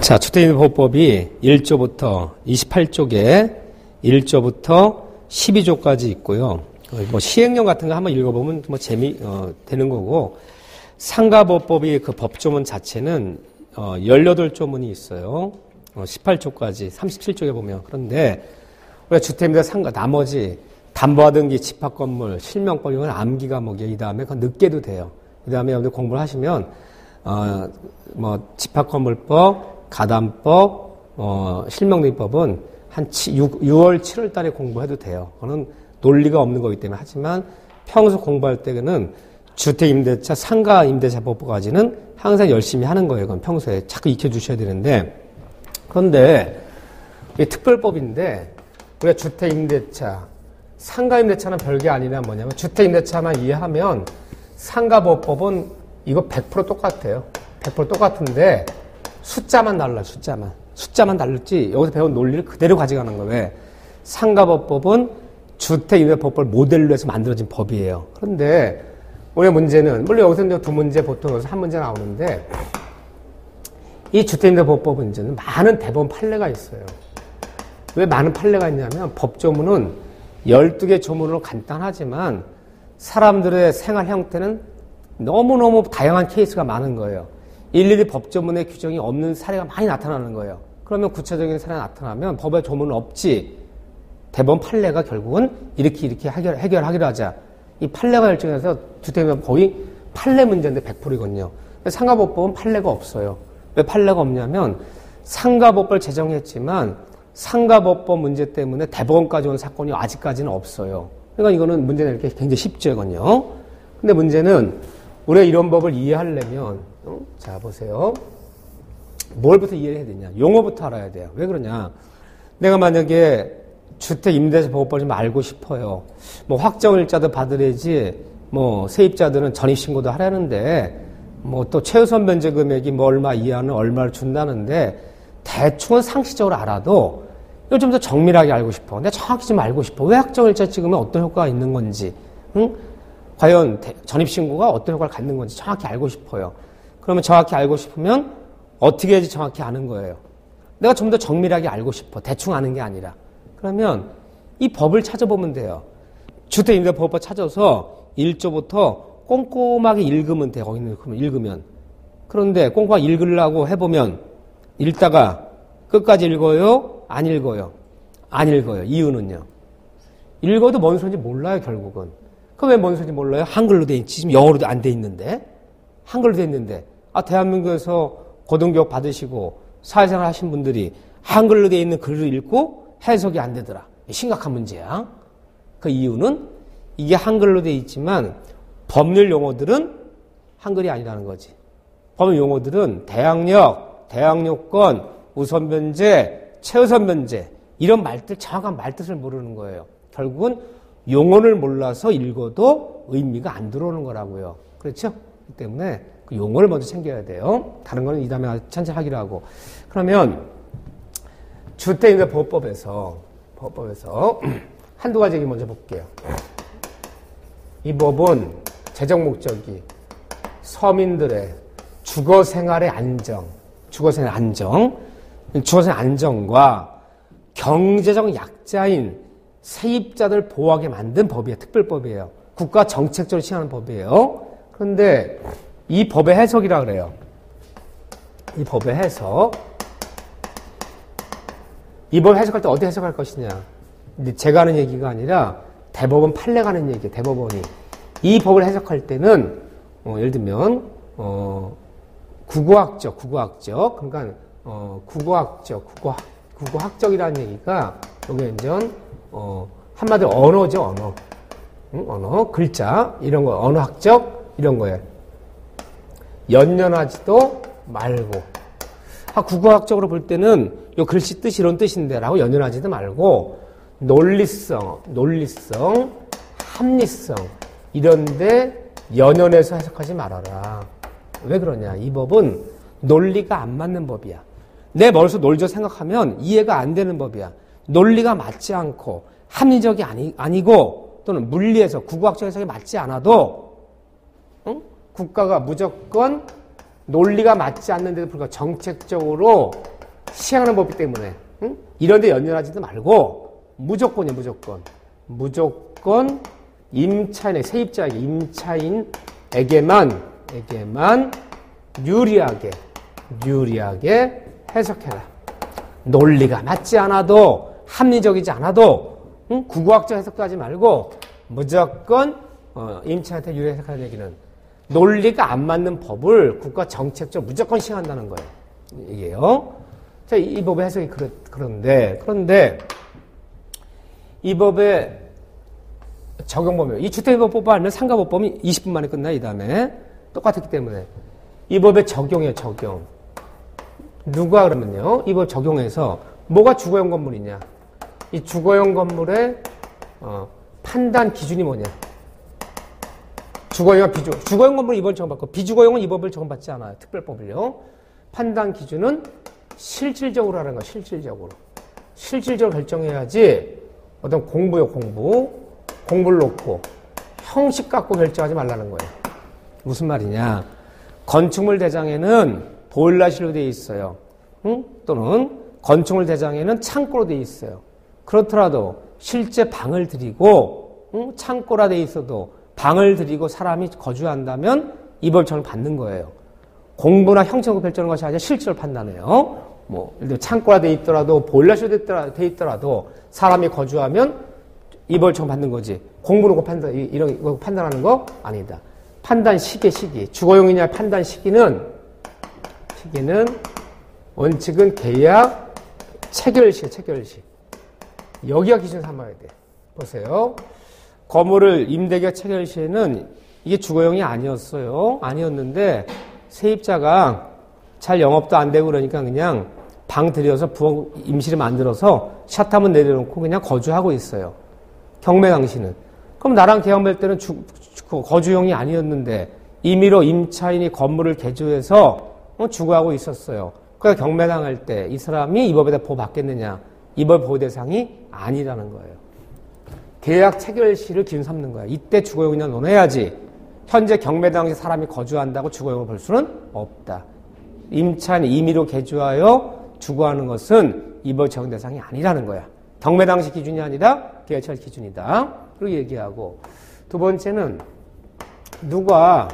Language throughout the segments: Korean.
자, 주택임대보호법이 1조부터 28조에 1조부터 12조까지 있고요. 뭐 시행령 같은 거 한번 읽어보면 뭐 되는 거고, 상가보호법이 그 법조문 자체는 18조문이 있어요. 18조까지 37조에 보면. 그런데 우리가 주택임대 상가 나머지 담보하등기, 집합건물, 실명법 이건 암기 과목이에요. 이 다음에 그건 늦게도 돼요. 이 다음에 여러분들 공부를 하시면 뭐 집합건물법, 가담법, 실명등기법은 한 6월, 7월 달에 공부해도 돼요. 그거는 논리가 없는 거기 때문에. 하지만 평소 공부할 때는 주택임대차, 상가임대차법까지는 항상 열심히 하는 거예요. 그건 평소에 자꾸 익혀주셔야 되는데. 그런데 이게 특별법인데 우리가 주택임대차, 상가임대차는 별게 아니라 뭐냐면 주택임대차만 이해하면 상가보호법은 이거 100% 똑같아요. 100% 똑같은데 숫자만 달라요. 숫자만 다르지 여기서 배운 논리를 그대로 가져가는 거예요. 왜? 상가보호법은 주택임대보호법을 모델로 해서 만들어진 법이에요. 그런데 우리의 문제는 물론 여기서 이제 두 문제 보통 여기서 한 문제 나오는데 이 주택임대보호법 문제는 많은 대법원 판례가 있어요. 왜 많은 판례가 있냐면 법조문은 12개 조문으로 간단하지만 사람들의 생활 형태는 너무너무 다양한 케이스가 많은 거예요. 일일이 법조문의 규정이 없는 사례가 많이 나타나는 거예요. 그러면 구체적인 사례가 나타나면 법의 조문은 없지. 대법원 판례가 결국은 이렇게 해결하기로 하자. 이 판례가 결정해서 주택임대법은 거의 판례 문제인데 100%이거든요. 상가보호법은 판례가 없어요. 왜 판례가 없냐면 상가보호법을 제정했지만 상가보호법 문제 때문에 대법원까지 온 사건이 아직까지는 없어요. 그러니까 이거는 문제는 이렇게 굉장히 쉽죠, 이건요. 근데 문제는 우리가 이런 법을 이해하려면, 자, 보세요. 뭘부터 이해해야 되냐? 용어부터 알아야 돼요. 왜 그러냐? 내가 만약에 주택임대차 보호법을 좀 알고 싶어요. 뭐 확정일자도 받으래지, 뭐 세입자들은 전입신고도 하라는데, 뭐 또 최우선 면제 금액이 뭐 얼마 이하는 얼마를 준다는데, 대충은 상식적으로 알아도 이걸 좀 더 정밀하게 알고 싶어. 내가 정확히 좀 알고 싶어. 왜 확정일자 찍으면 어떤 효과가 있는 건지, 응? 과연 전입신고가 어떤 효과를 갖는 건지 정확히 알고 싶어요. 그러면 정확히 알고 싶으면 어떻게 해야지 정확히 아는 거예요. 내가 좀 더 정밀하게 알고 싶어. 대충 아는 게 아니라. 그러면 이 법을 찾아보면 돼요. 주택임대보호법 찾아서 1조부터 꼼꼼하게 읽으면 돼요. 거기 있는 거 읽으면. 그런데 꼼꼼하게 읽으려고 해보면 읽다가 끝까지 읽어요? 안 읽어요? 안 읽어요. 이유는요? 읽어도 뭔 소리인지 몰라요, 결국은. 그럼 왜 뭔 소리인지 몰라요? 한글로 돼 있지. 지금 영어로도 안 돼 있는데. 한글로 돼 있는데. 대한민국에서 고등교육 받으시고 사회생활 하신 분들이 한글로 돼 있는 글을 읽고 해석이 안 되더라. 심각한 문제야. 그 이유는 이게 한글로 돼 있지만 법률 용어들은 한글이 아니라는 거지. 법률 용어들은 대항력, 대항요건, 우선변제, 최우선변제 이런 정확한 말뜻을 모르는 거예요. 결국은 용어를 몰라서 읽어도 의미가 안 들어오는 거라고요. 그렇죠? 그렇기 때문에 그 용어를 먼저 챙겨야 돼요. 다른 거는 이 다음에 천천히 하기로 하고. 그러면 주택임대보호법에서 한두 가지 얘기 먼저 볼게요. 이 법은 제정 목적이 서민들의 주거생활의 안정과 경제적 약자인 세입자들을 보호하게 만든 법이에요. 특별법이에요. 국가 정책적으로 시행하는 법이에요. 그런데 이 법의 해석이라 그래요. 이 법의 해석. 이 법 해석할 때 어떻게 해석할 것이냐. 제가 하는 얘기가 아니라 대법원 판례가 하는 얘기예요. 대법원이. 이 법을 해석할 때는 예를 들면 국어학적. 그러니까 국어학적이라는 얘기가 여기 이제 한마디로 언어죠, 언어. 언어, 글자 이런 거, 언어학적 이런 거예요. 연연하지도 말고. 국어학적으로 볼 때는 요 글씨 뜻이 이런 뜻인데라고 연연하지도 말고 논리성, 합리성 이런데 연연해서 해석하지 말아라. 왜 그러냐? 이 법은 논리가 안 맞는 법이야. 내 머릿속에 논리적 생각하면 이해가 안 되는 법이야. 논리가 맞지 않고 합리적이 아니고 또는 물리에서 국어학적 해석이 맞지 않아도 국가가 무조건 논리가 맞지 않는데도 불구하고 정책적으로 시행하는 법이기 때문에 이런 데 연연하지도 말고 무조건이에요. 무조건 임차인의 세입자에게 임차인에게만 유리하게 해석해라. 논리가 맞지 않아도 합리적이지 않아도 구구학적 해석도 하지 말고 무조건 임차인한테 유리하게 해석하는 얘기는 논리가 안 맞는 법을 국가 정책적으로 무조건 시행한다는 거예요. 이게요. 자, 이 법의 해석이 그런데 이 법의 적용 범위, 이 주택임대법 알면 상가법 범위 20분 만에 끝나. 이 다음에 똑같았기 때문에 이 법의 적용. 누가 그러면요, 이 법 적용해서 뭐가 주거용 건물이냐? 이 주거용 건물의 판단 기준이 뭐냐? 주거용과 주거용 건물은 이번 적용받고 비주거용은 이 법을 적용받지 않아요. 특별법을요. 판단 기준은 실질적으로 하는 거야. 실질적으로 결정해야지 어떤 공부를 놓고 형식 갖고 결정하지 말라는 거예요. 무슨 말이냐? 건축물 대장에는 보일러실로 되어 있어요. 또는 건축물 대장에는 창고로 되어 있어요. 그렇더라도 실제 방을 들이고 창고라 되어 있어도 방을 들이고 사람이 거주한다면 이 법정을 받는 거예요. 공부나 형식으로 결정하는 것이 아니라 실질을 판단해요. 뭐 예를 들어 창고라 되어 있더라도 보일러실로 되어 있더라도 사람이 거주하면 이 법정 받는 거지. 공부 놓고 이런 거 판단하는 거 아니다. 판단 시기. 주거용이냐 판단 시기는 원칙은 계약 체결시. 여기가 기준 삼아야 돼. 보세요. 건물을 임대계약 체결 시에는 이게 주거용이 아니었는데 세입자가 잘 영업도 안 되고 그러니까 그냥 방 들여서 부엌 임시를 만들어서 샷하면 내려놓고 그냥 거주하고 있어요. 경매 당시는. 그럼 나랑 계약 맺을 때는 거주용이 아니었는데 임의로 임차인이 건물을 개조해서 주거하고 있었어요. 그러니까 경매 당할 때 이 사람이 이 법에 대해 보호받겠느냐? 이 법 보호 대상이 아니라는 거예요. 계약 체결 시를 기준 삼는 거야. 이때 주거용이냐 논해야지. 현재 경매 당시 사람이 거주한다고 주거용을 볼 수는 없다. 임차인이 임의로 개조하여 주거하는 것은 이 법 적용 대상이 아니라는 거야. 경매 당시 기준이 아니라 계약 체결 기준이다. 그렇게 얘기하고, 두 번째는 누가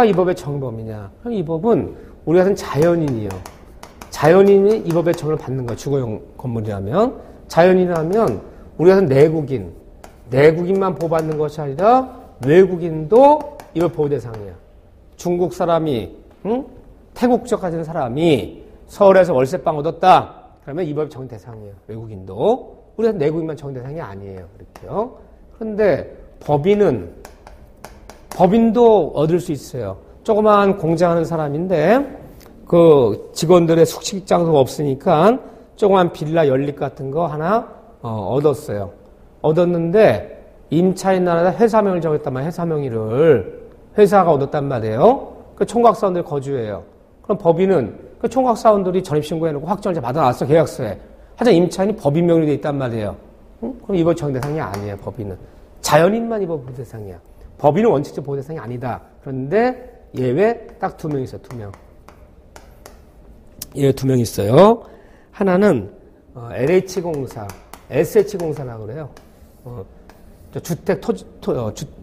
이 법의 적용범위냐? 그럼 이 법은 우리 같은 자연인이요. 자연인이 이 법의 적용을 받는 거야. 주거용 건물이라면. 자연인이라면 우리 같은 내국인만 보호받는 것이 아니라 외국인도 이 법 보호 대상이야. 중국 사람이 태국 국적 가진 사람이 서울에서 월세방 얻었다. 그러면 이 법이 적용 대상이에요. 외국인도. 우리 같은 내국인만 적용 대상이 아니에요. 그렇게요. 그런데 법인도 얻을 수 있어요. 조그만 공장하는 사람인데 그 직원들의 숙식 장소가 없으니까 조그만 빌라 연립 같은 거 하나 얻었어요. 얻었는데 임차인 나라에다 회사명을 정했단 말이에요. 회사명의를 회사가 얻었단 말이에요. 그 총각사원들이 거주해요. 그럼 법인은 그 총각사원들이 전입신고해놓고 확정을 받아놨어. 계약서에. 하여튼 임차인이 법인 명의로 돼 있단 말이에요. 그럼 이거 적용 대상이 아니에요. 법인은. 자연인만 이거 보호 대상이야. 법인은 원칙적 보호 대상이 아니다. 그런데 예외 딱 2명 있어요. 2명. 예외 2명 있어요. 하나는 LH공사, SH공사라고 그래요.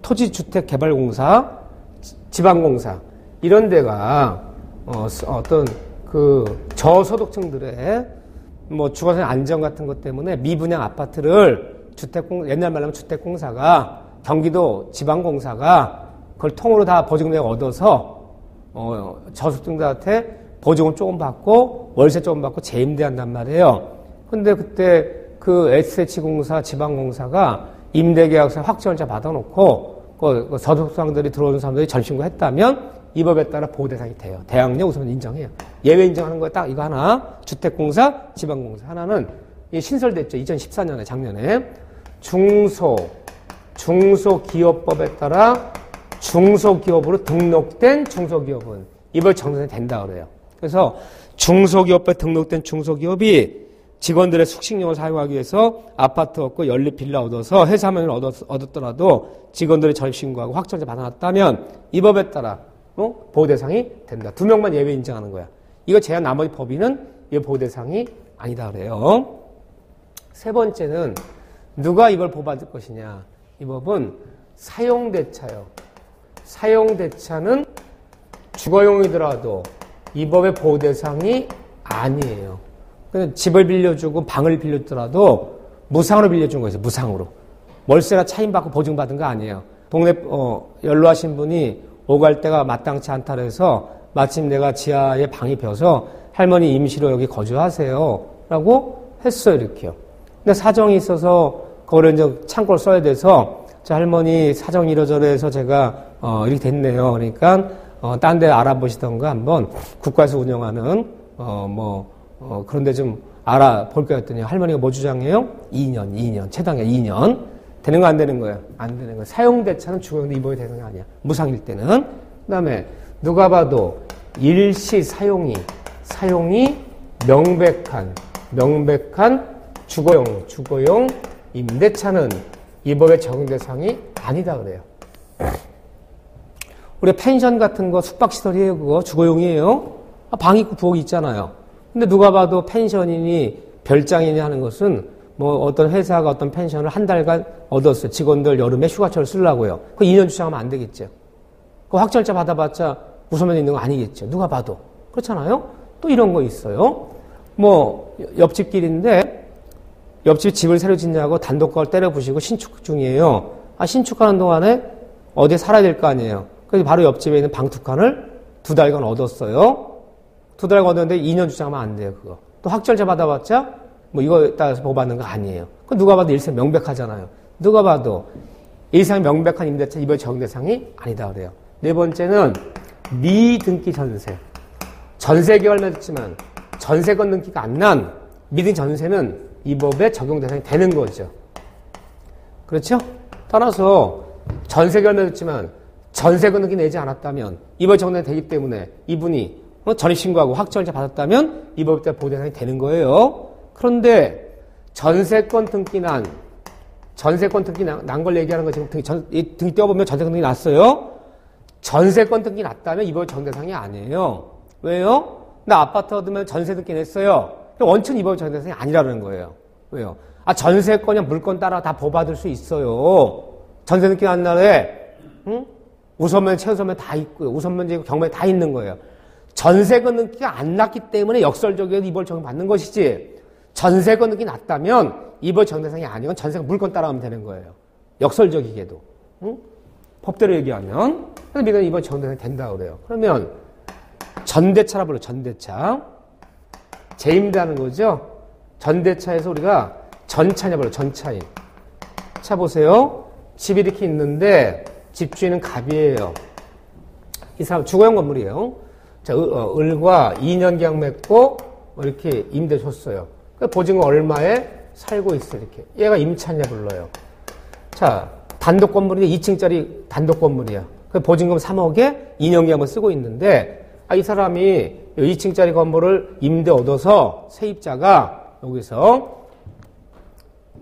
토지주택개발공사, 지방공사 이런 데가 어떤 그 저소득층들의 뭐 주거생 안정 같은 것 때문에 미분양 아파트를 옛날 말하면 주택공사가 경기도 지방공사가 그걸 통으로 다 보증금을 얻어서 저소득층들한테 보증금 조금 받고 월세 조금 받고 재임대한단 말이에요. 근데 그때 그 SH공사 지방공사가 임대계약서 확정일자 받아놓고 그 저소득층들이 들어오는 사람들이 전신고했다면 이 법에 따라 보호 대상이 돼요. 대학령 우선 인정해요. 예외 인정하는 거에 딱 이거 하나. 주택공사, 지방공사. 하나는 신설됐죠. 2014년에 작년에 중소기업법에 따라 중소기업으로 등록된 중소기업은 이 법 적용이 된다 그래요. 그래서 중소기업에 등록된 중소기업이 직원들의 숙식용을 사용하기 위해서 아파트 얻고 연립 빌라 얻어서 회사명을 얻었더라도 직원들이 전입신고하고 확정일자 받아놨다면 이 법에 따라 보호 대상이 된다. 2명만 예외 인정하는 거야. 이거 제한 나머지 법인은 이 보호 대상이 아니다 그래요. 세 번째는 누가 이걸 보호받을 것이냐. 이 법은 사용대차요. 사용대차는 주거용이더라도 이 법의 보호 대상이 아니에요. 집을 빌려주고 방을 빌려주더라도 무상으로 빌려준 거죠. 무상으로. 월세나 차임받고 보증받은 거 아니에요. 동네 연로하신 분이 오갈 데가 마땅치 않다 그래서 마침 내가 지하에 방이 비어서 할머니 임시로 여기 거주하세요 라고 했어요. 이렇게요. 근데 사정이 있어서 그거를 이제 창고를 써야 돼서 자, 할머니 사정이 이러저러해서 제가 이렇게 됐네요. 그러니까 딴 데 알아보시던가 한번 국가에서 운영하는 그런 데 좀 알아볼까 했더니 할머니가 뭐 주장해요? 2년 최단계 2년 되는 거 안 되는 거예요? 안 되는 거예요. 사용대차는 주거용도 이법이 되는 게 아니야. 무상일 때는. 그 다음에 누가 봐도 일시 사용이 명백한 주거용 임대차는 이 법의 적용 대상이 아니다 그래요. 우리 펜션 같은 거 숙박시설이에요. 그거 주거용이에요. 방 있고 부엌 있잖아요. 근데 누가 봐도 펜션이니 별장이니 하는 것은 어떤 회사가 어떤 펜션을 한 달간 얻었어요. 직원들 여름에 휴가철을 쓰려고요. 그 2년 주장하면 안 되겠죠. 그 확정일자 받아봤자 우선면에 있는 거 아니겠죠. 누가 봐도. 그렇잖아요? 또 이런 거 있어요. 옆집길인데 옆집 집을 새로 짓냐고 단독거를 때려 부시고 신축 중이에요. 신축하는 동안에 어디에 살아야 될 거 아니에요. 그래서 바로 옆집에 있는 방 2칸을 2달간 얻었어요. 2달간 얻었는데 2년 주장하면 안 돼요. 그거. 또 확정일자 받아봤자 이거에 따라서 보호받는 거 아니에요. 그 누가 봐도 일상 명백하잖아요. 누가 봐도 일상 명백한 임대차 이번 적용 대상이 아니다 그래요. 네 번째는 미등기 전세. 전세 계약을 맺었지만 전세권 등기가 안 난 미등기 전세는 이 법에 적용 대상이 되는 거죠. 그렇죠? 따라서 전세 계약을 맺었지만 전세권 등기 내지 않았다면 이 법에 적용이 되기 때문에 이분이 전입신고하고 확정일자 받았다면 이 법에 따라 보호 대상이 되는 거예요. 그런데 전세권 등기 난 걸 얘기하는 거 지금 등기 떼어보면 전세권 등기 났어요. 전세권 등기 났다면 이번 적용 대상이 아니에요. 왜요? 나 아파트 얻으면 전세 등기 냈어요. 그럼 원천 이번 적용 대상이 아니라는 거예요. 왜요? 전세권이랑 물건 따라 다 보호받을 수 있어요. 전세 등기 난 날에 우선면, 최우선면 다 있고요. 우선면제 경매 다 있는 거예요. 전세권 등기가 안 났기 때문에 역설적으로 이번 적용 받는 것이지. 전세권 등기 났다면 이번 적용 대상이 아니건 전세권 물건 따라가면 되는 거예요. 역설적이게도. 법대로 얘기하면. 그래서 믿으면 이번 적용 대상이 된다고 그래요. 그러면 전대차라 불러 전대차. 재임대하는 거죠. 전대차에서 우리가 전차냐 불러 전차인. 차 보세요. 집이 이렇게 있는데 집주인은 갑이에요. 이 사람 주거용 건물이에요. 자, 을과 2년 계약 맺고 이렇게 임대 줬어요. 보증금 얼마에 살고 있어 이렇게. 얘가 임차냐 불러요. 자, 단독 건물인데 2층짜리 단독 건물이야. 보증금 3억에 2년 계약을 쓰고 있는데 이 사람이 2층짜리 건물을 임대 얻어서 세입자가 여기서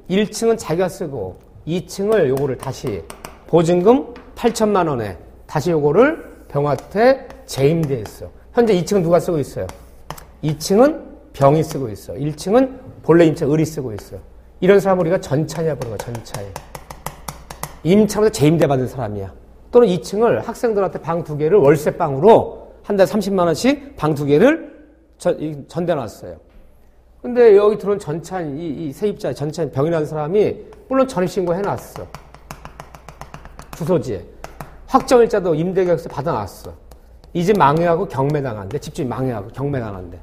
1층은 자기가 쓰고 2층을 요거를 다시 보증금 8천만 원에 다시 요거를 병한테 재임대했어. 현재 2층은 누가 쓰고 있어요? 2층은 병이 쓰고 있어. 1층은 본래 임차 을이 쓰고 있어. 이런 사람 우리가 전차냐 부르는 거야. 전차에. 임차로서 재임대 받은 사람이야. 또는 2층을 학생들한테 방 2개를 월세방으로 한 달 30만 원씩 방 2개를 전대놨어요. 근데 여기 들어온 전차인 이 세입자 전차인 병이라는 사람이 물론 전입신고 해놨어. 주소지에. 확정일자도 임대계약서 받아놨어. 이 집 망해하고 경매당한대. 집주인 망해하고 경매당한대.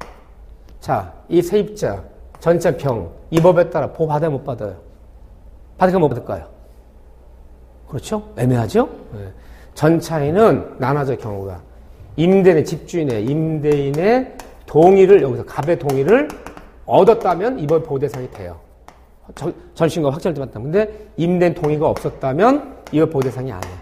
자, 이 세입자, 전차 병, 이 법에 따라 보호 받아요, 못 받아요? 받을까 못 받을까요? 그렇죠? 애매하죠? 네. 전차인은 나눠져 경우가. 임대인의 집주인의 임대인의 동의를 여기서 갑의 동의를 얻었다면 이번 보호 대상이 돼요. 전신과 확정일자 받았다면. 근데 임대인 동의가 없었다면 이번 보호 대상이 아니에요.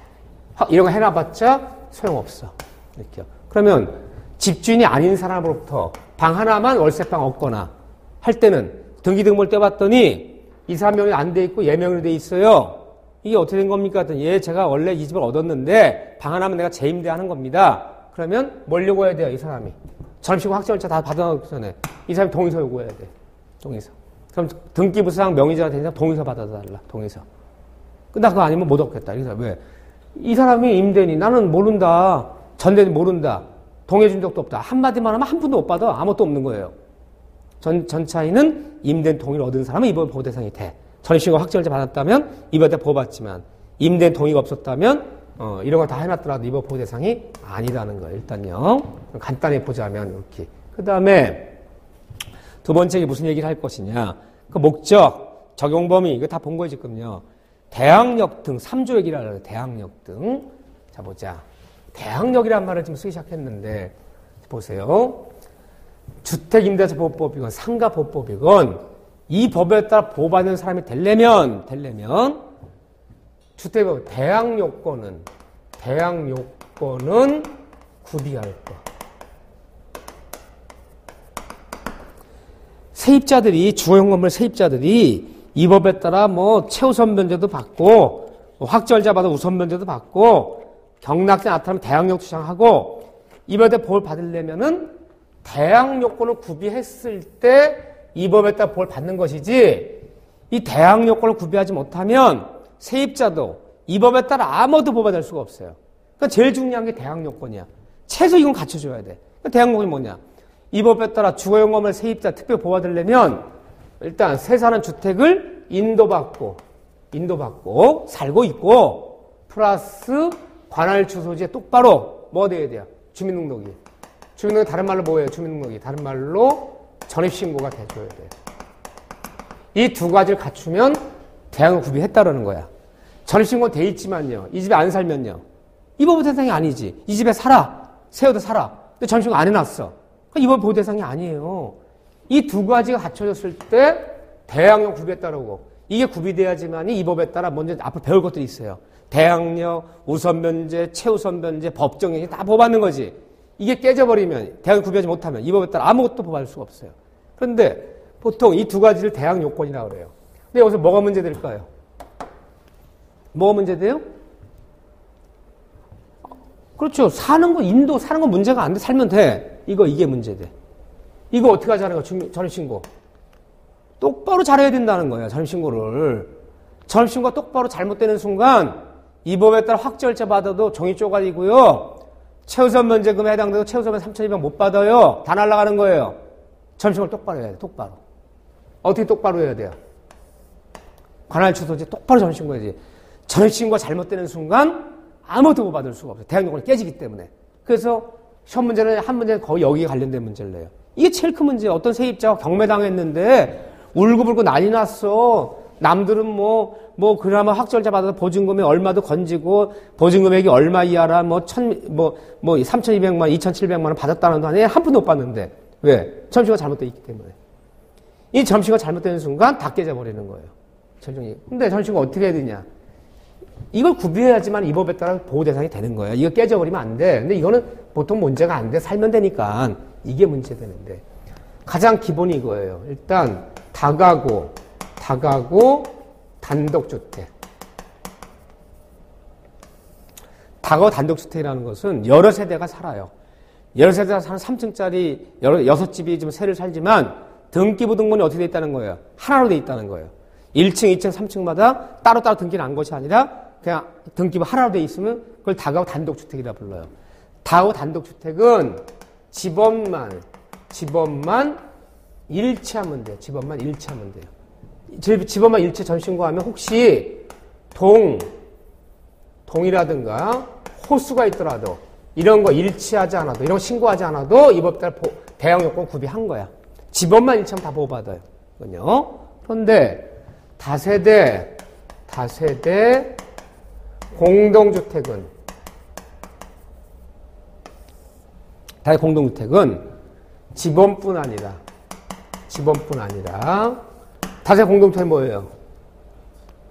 이런 거 해놔봤자 소용없어. 이렇게요. 그러면 집주인이 아닌 사람으로부터 방 하나만 월세방 얻거나 할 때는 등기등본을 떼봤더니 이 사람 명이 안 돼 있고 얘 명의로 돼 있어요. 이게 어떻게 된 겁니까? 제가 원래 이 집을 얻었는데 방 하나만 내가 재임대하는 겁니다. 그러면 뭘 요구해야 돼요, 이 사람이? 전입신고 확정일자 다 받아놓기 전에 이 사람이 동의서 요구해야 돼. 동의서. 그럼 등기부상 명의자가 된 사람 동의서 받아달라. 동의서. 나 그거 아니면 못 얻겠다. 이 사람 왜? 이 사람이 임대인이 나는 모른다. 전대인 모른다. 동의해준 적도 없다. 한마디만 하면 한 푼도 못 받아. 아무것도 없는 거예요. 전차인은 임대인 동의를 얻은 사람은 이번 보호 대상이 돼. 전입신고 확정일자 받았다면 이번 때 보호받지만 임대인 동의가 없었다면 이런 거 다 해놨더라도 이번 보호 대상이 아니라는 거예요. 일단요. 간단히 보자면 이렇게. 그 다음에 두 번째 무슨 얘기를 할 것이냐. 그 목적, 적용 범위 이거 다 본 거예요 지금요. 대항력 등 3조 얘기를 하려고 대항력 등. 자 보자. 대항력이란 말을 지금 쓰기 시작했는데 보세요. 주택임대차 보호법이건 상가보호법이건 이 법에 따라 보호받는 사람이 되려면 주택법 대항요건은 구비할 거. 세입자들이 주거용건물 세입자들이 이 법에 따라 뭐 최우선 변제도 받고 확정일자 받아 우선 변제도 받고 경락세 나타나면 대항력 주장하고 이 법에 보호를 받으려면은 대항요건을 구비했을 때 이 법에 따라 보호를 받는 것이지 이 대항요건을 구비하지 못하면 세입자도 이 법에 따라 아무도 보호받을 수가 없어요. 그러니까 제일 중요한 게 대항요건이야. 최소 이건 갖춰줘야 돼. 그러니까 대항요건이 뭐냐? 이 법에 따라 주거용건물 세입자 특별 보호받으려면 일단 새 사는 주택을 인도받고 살고 있고 플러스 관할 주소지에 똑바로 뭐 돼야 돼요? 주민등록이. 주민등록이 다른 말로 뭐예요? 주민등록이. 다른 말로 전입신고가 돼줘야 돼요. 이 두 가지를 갖추면 대항을 구비했다라는 거야. 전입신고 돼 있지만요. 이 집에 안 살면요. 이 법 대상이 아니지. 이 집에 살아. 세워도 살아. 근데 전입신고 안 해놨어. 이 법 보호 대상이 아니에요. 이 두 가지가 갖춰졌을 때 대항력 구비했다라고. 이게 구비돼야지만이 이 법에 따라 먼저 앞으로 배울 것들이 있어요. 대항력, 우선변제, 최우선변제, 법정행위 다 보호받는 거지. 이게 깨져버리면 대항력 구비하지 못하면 이 법에 따라 아무것도 보호받을 수가 없어요. 그런데 보통 이 두 가지를 대항 요건이라고 그래요. 근데 여기서 뭐가 문제될까요? 뭐가 문제돼요? 그렇죠. 사는 거 문제가 안 돼. 살면 돼. 이게 문제돼. 이거 어떻게 하자는 거야? 전입신고. 똑바로 잘해야 된다는 거예요. 전입신고를. 전입신고가 똑바로 잘못되는 순간 이 법에 따라 확정일자 받아도 종이 쪼가리고요. 최우선 면제금에 해당돼도 최우선면 3,200 못 받아요. 다 날아가는 거예요. 전입신고를 똑바로 해야 돼. 똑바로. 어떻게 똑바로 해야 돼요? 관할 주소지 똑바로 전입신고해야지. 전입신고가 잘못되는 순간 아무것도 못 받을 수가 없어요. 대항요건이 깨지기 때문에. 그래서 시험 문제는 한 문제는 거의 여기에 관련된 문제를 내요. 이게 제일 큰 문제예요. 어떤 세입자가 경매당했는데 울고불고 난리 났어. 남들은 그나마 확정일자 받아서 보증금이 얼마도 건지고 보증금액이 얼마 이하라 3,200만, 2,700만 원 받았다는 거 아니에요? 한 푼도 못 받는데. 왜? 전입신고가 잘못되어 있기 때문에. 이 전입신고가 잘못되는 순간 다 깨져버리는 거예요. 근데 전입신고 어떻게 해야 되냐? 이걸 구비해야지만 이 법에 따라 보호 대상이 되는 거예요. 이거 깨져버리면 안 돼. 근데 이거는 보통 문제가 안 돼. 살면 되니까. 이게 문제 되는데. 가장 기본이 이거예요. 일단 다가구, 단독주택. 다가구 단독주택이라는 것은 여러 세대가 살아요. 여러 세대가 사는 3층짜리 6집이 좀 세를 살지만 등기부등본이 어떻게 돼 있다는 거예요? 하나로 돼 있다는 거예요. 1층, 2층, 3층마다 따로따로 등기를 한 것이 아니라 그냥 등기부 하나로 돼 있으면 그걸 다가구 단독주택이라 불러요. 다가구 단독주택은 집원만 일치하면 돼요. 집원만 일치하면 돼요. 집원만 일치 전신고하면 혹시 동이라든가 호수가 있더라도 이런 거 일치하지 않아도 이런 거 신고하지 않아도 이 법 따라 대항요건 구비한 거야. 집원만 일치하면 다 보호받아요. 그런데 다세대 공동주택은 집원뿐 아니라 다세대 공동주택은 뭐예요?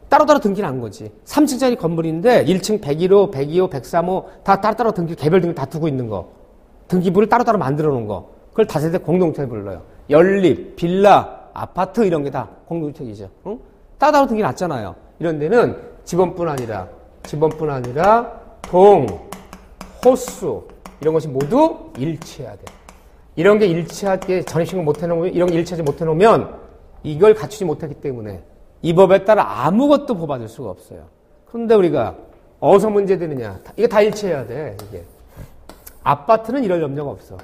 따로따로 등기를 한 거지. 3층짜리 건물인데 1층 101호, 102호, 103호 다 따로따로 등기, 개별 등기 다 두고 있는 거. 등기부를 따로따로 만들어 놓은 거. 그걸 다세대 공동주택 불러요. 연립, 빌라, 아파트 이런 게 다 공동주택이죠. 응? 따로따로 등기 났잖아요. 이런 데는 집원뿐 아니라 호수, 이런 것이 모두 일치해야 돼. 이런 게 일치하게 전입신고 못 해놓으면, 이런 게 일치하지 못 해놓으면 이걸 갖추지 못했기 때문에 이 법에 따라 아무것도 뽑아줄 수가 없어요. 그런데 우리가 어디서 문제되느냐? 이게 다 일치해야 돼, 이게. 아파트는 이럴 염려가 없어.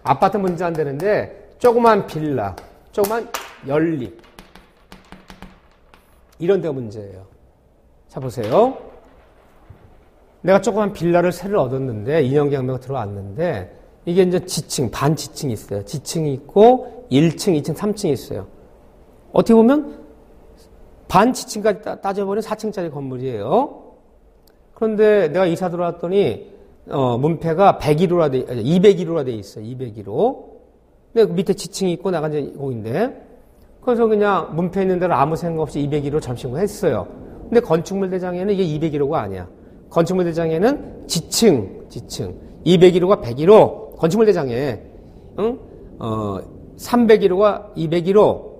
아파트 문제 안 되는데 조그만 빌라, 조그만 연립 이런 데가 문제예요. 자, 보세요. 내가 조그만 빌라를 새로 얻었는데 2년 계약료가 들어왔는데 이게 이제 지층, 반지층이 있어요. 지층이 있고 1층, 2층, 3층이 있어요. 어떻게 보면 반지층까지 따져보면 4층짜리 건물이에요. 그런데 내가 이사 들어왔더니 문패가 201호라 돼 있어요. 201호. 근데 그 밑에 지층이 있고 나가 이제 거기인데 그래서 그냥 문패 있는 대로 아무 생각 없이 201호 점신고 했어요. 근데 건축물 대장에는 이게 201호가 아니야. 건축물 대장에는 지층 201호가 101호 건축물 대장에 301호가 201호